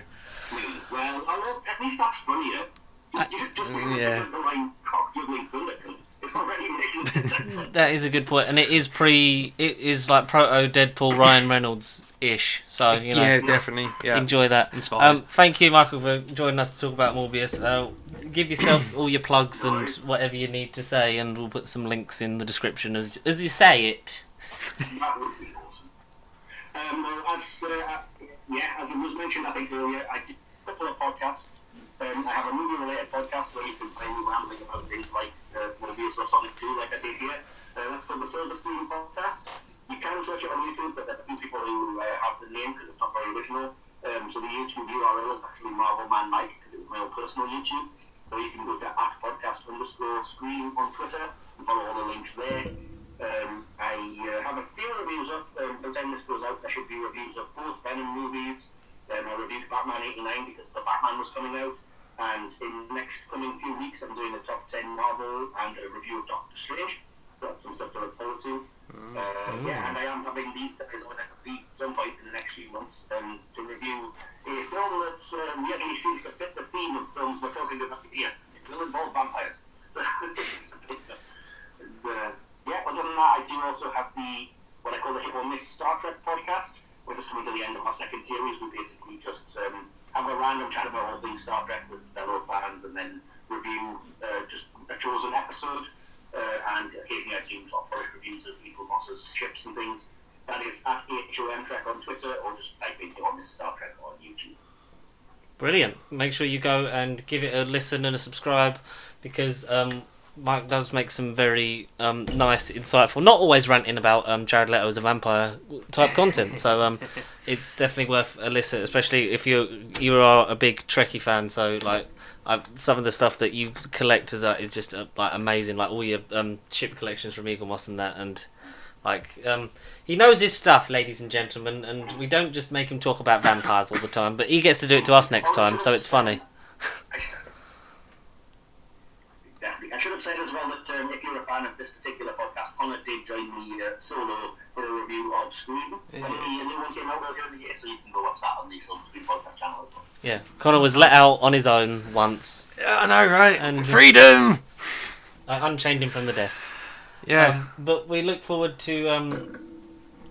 Well, at least that's funnier. Yeah. The line cock-juggling thunder. It already makes sense. That is a good point, and it is like proto Deadpool Ryan Reynolds ish. So Yeah, definitely. Yeah. enjoy that. Inspired. Thank you, Michael, for joining us to talk about Morbius. Give yourself all your plugs and whatever you need to say, and we'll put some links in the description as you say it. That would be awesome. Well, as I was mentioned, I think earlier, I did a couple of podcasts. I have a movie-related podcast where you can find me rambling about things like Morbius or Sonic 2, like I did here. That's called the Silver Screen Podcast. You can search it on YouTube, but there's a few people who have the name because it's not very original. So the YouTube URL is actually Marvel Man Mike because it was my own personal YouTube. So you can go to @podcast_screen on Twitter and follow all the links there. I have a few reviews up. By the time this goes out, there should be reviews of both Venom movies. I reviewed Batman '89 because the Batman was coming out. And in the next coming few weeks, I'm doing a top 10 Marvel and a review of Doctor Strange. That's some stuff to look forward to. Yeah, and I am having these guys on at some point in the next few months to review a film that's really seems to fit the theme of films we're talking about here. It will involve vampires. Yeah, other than that, I do also have what I call the Hit or Miss Star Trek podcast. We're just coming to the end of our second series. We basically just have a random chat about all things Star Trek with fellow fans and then review just a chosen episode. And occasionally I do sort of polished reviews of Equal Moss's ships and things. That is at HOM Trek on Twitter, or just type in Hit or Miss Star Trek on YouTube. Brilliant. Make sure you go and give it a listen and a subscribe because Mike does make some very nice, insightful, not always ranting about Jared Leto as a vampire type content. So it's definitely worth a listen, especially if you are a big Trekkie fan. So like some of the stuff that you collect is just like amazing, like all your ship collections from Eagle Moss and that, and like he knows his stuff, ladies and gentlemen. And we don't just make him talk about vampires all the time, but he gets to do it to us next time, so it's funny. Definitely. I should have said as well that if you're a fan of this particular podcast, Connor did join me solo for a review of Scream. Yeah. And the new one came out earlier in the year, so you can go watch that on the Scream podcast channel as well. Yeah, Connor was let out on his own once. Yeah, I know, right? And freedom. I unchained him from the desk. Yeah. But we look forward to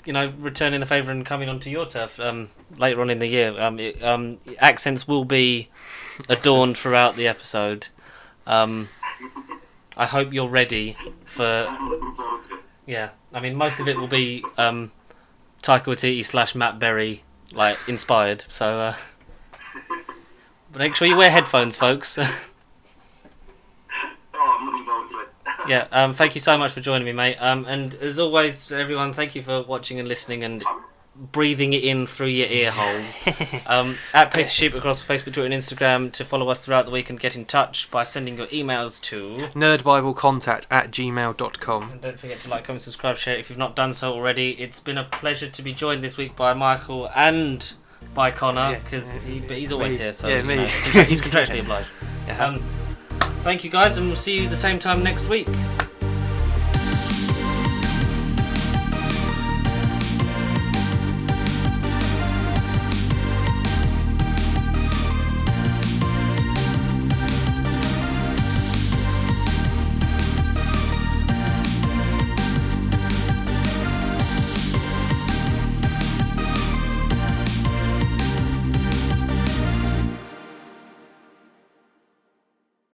returning the favour and coming onto your turf later on in the year. Accents will be adorned throughout the episode. I hope you're ready for. I'm looking forward to it. Yeah, I mean most of it will be Taika Waititi / Matt Berry inspired. So but make sure you wear headphones, folks. Oh, I'm looking forward to it. Yeah, thank you so much for joining me, mate. And as always, everyone, thank you for watching and listening and breathing it in through your ear holes. At Pace of Sheep across Facebook, Twitter and Instagram to follow us throughout the week and get in touch by sending your emails to nerdbiblecontact@gmail.com. and don't forget to like, comment, subscribe, share if you've not done so already. It's been a pleasure to be joined this week by Michael and by Connor, because he's always here, so yeah, me. He's contractually obliged. Thank you guys, and we'll see you the same time next week.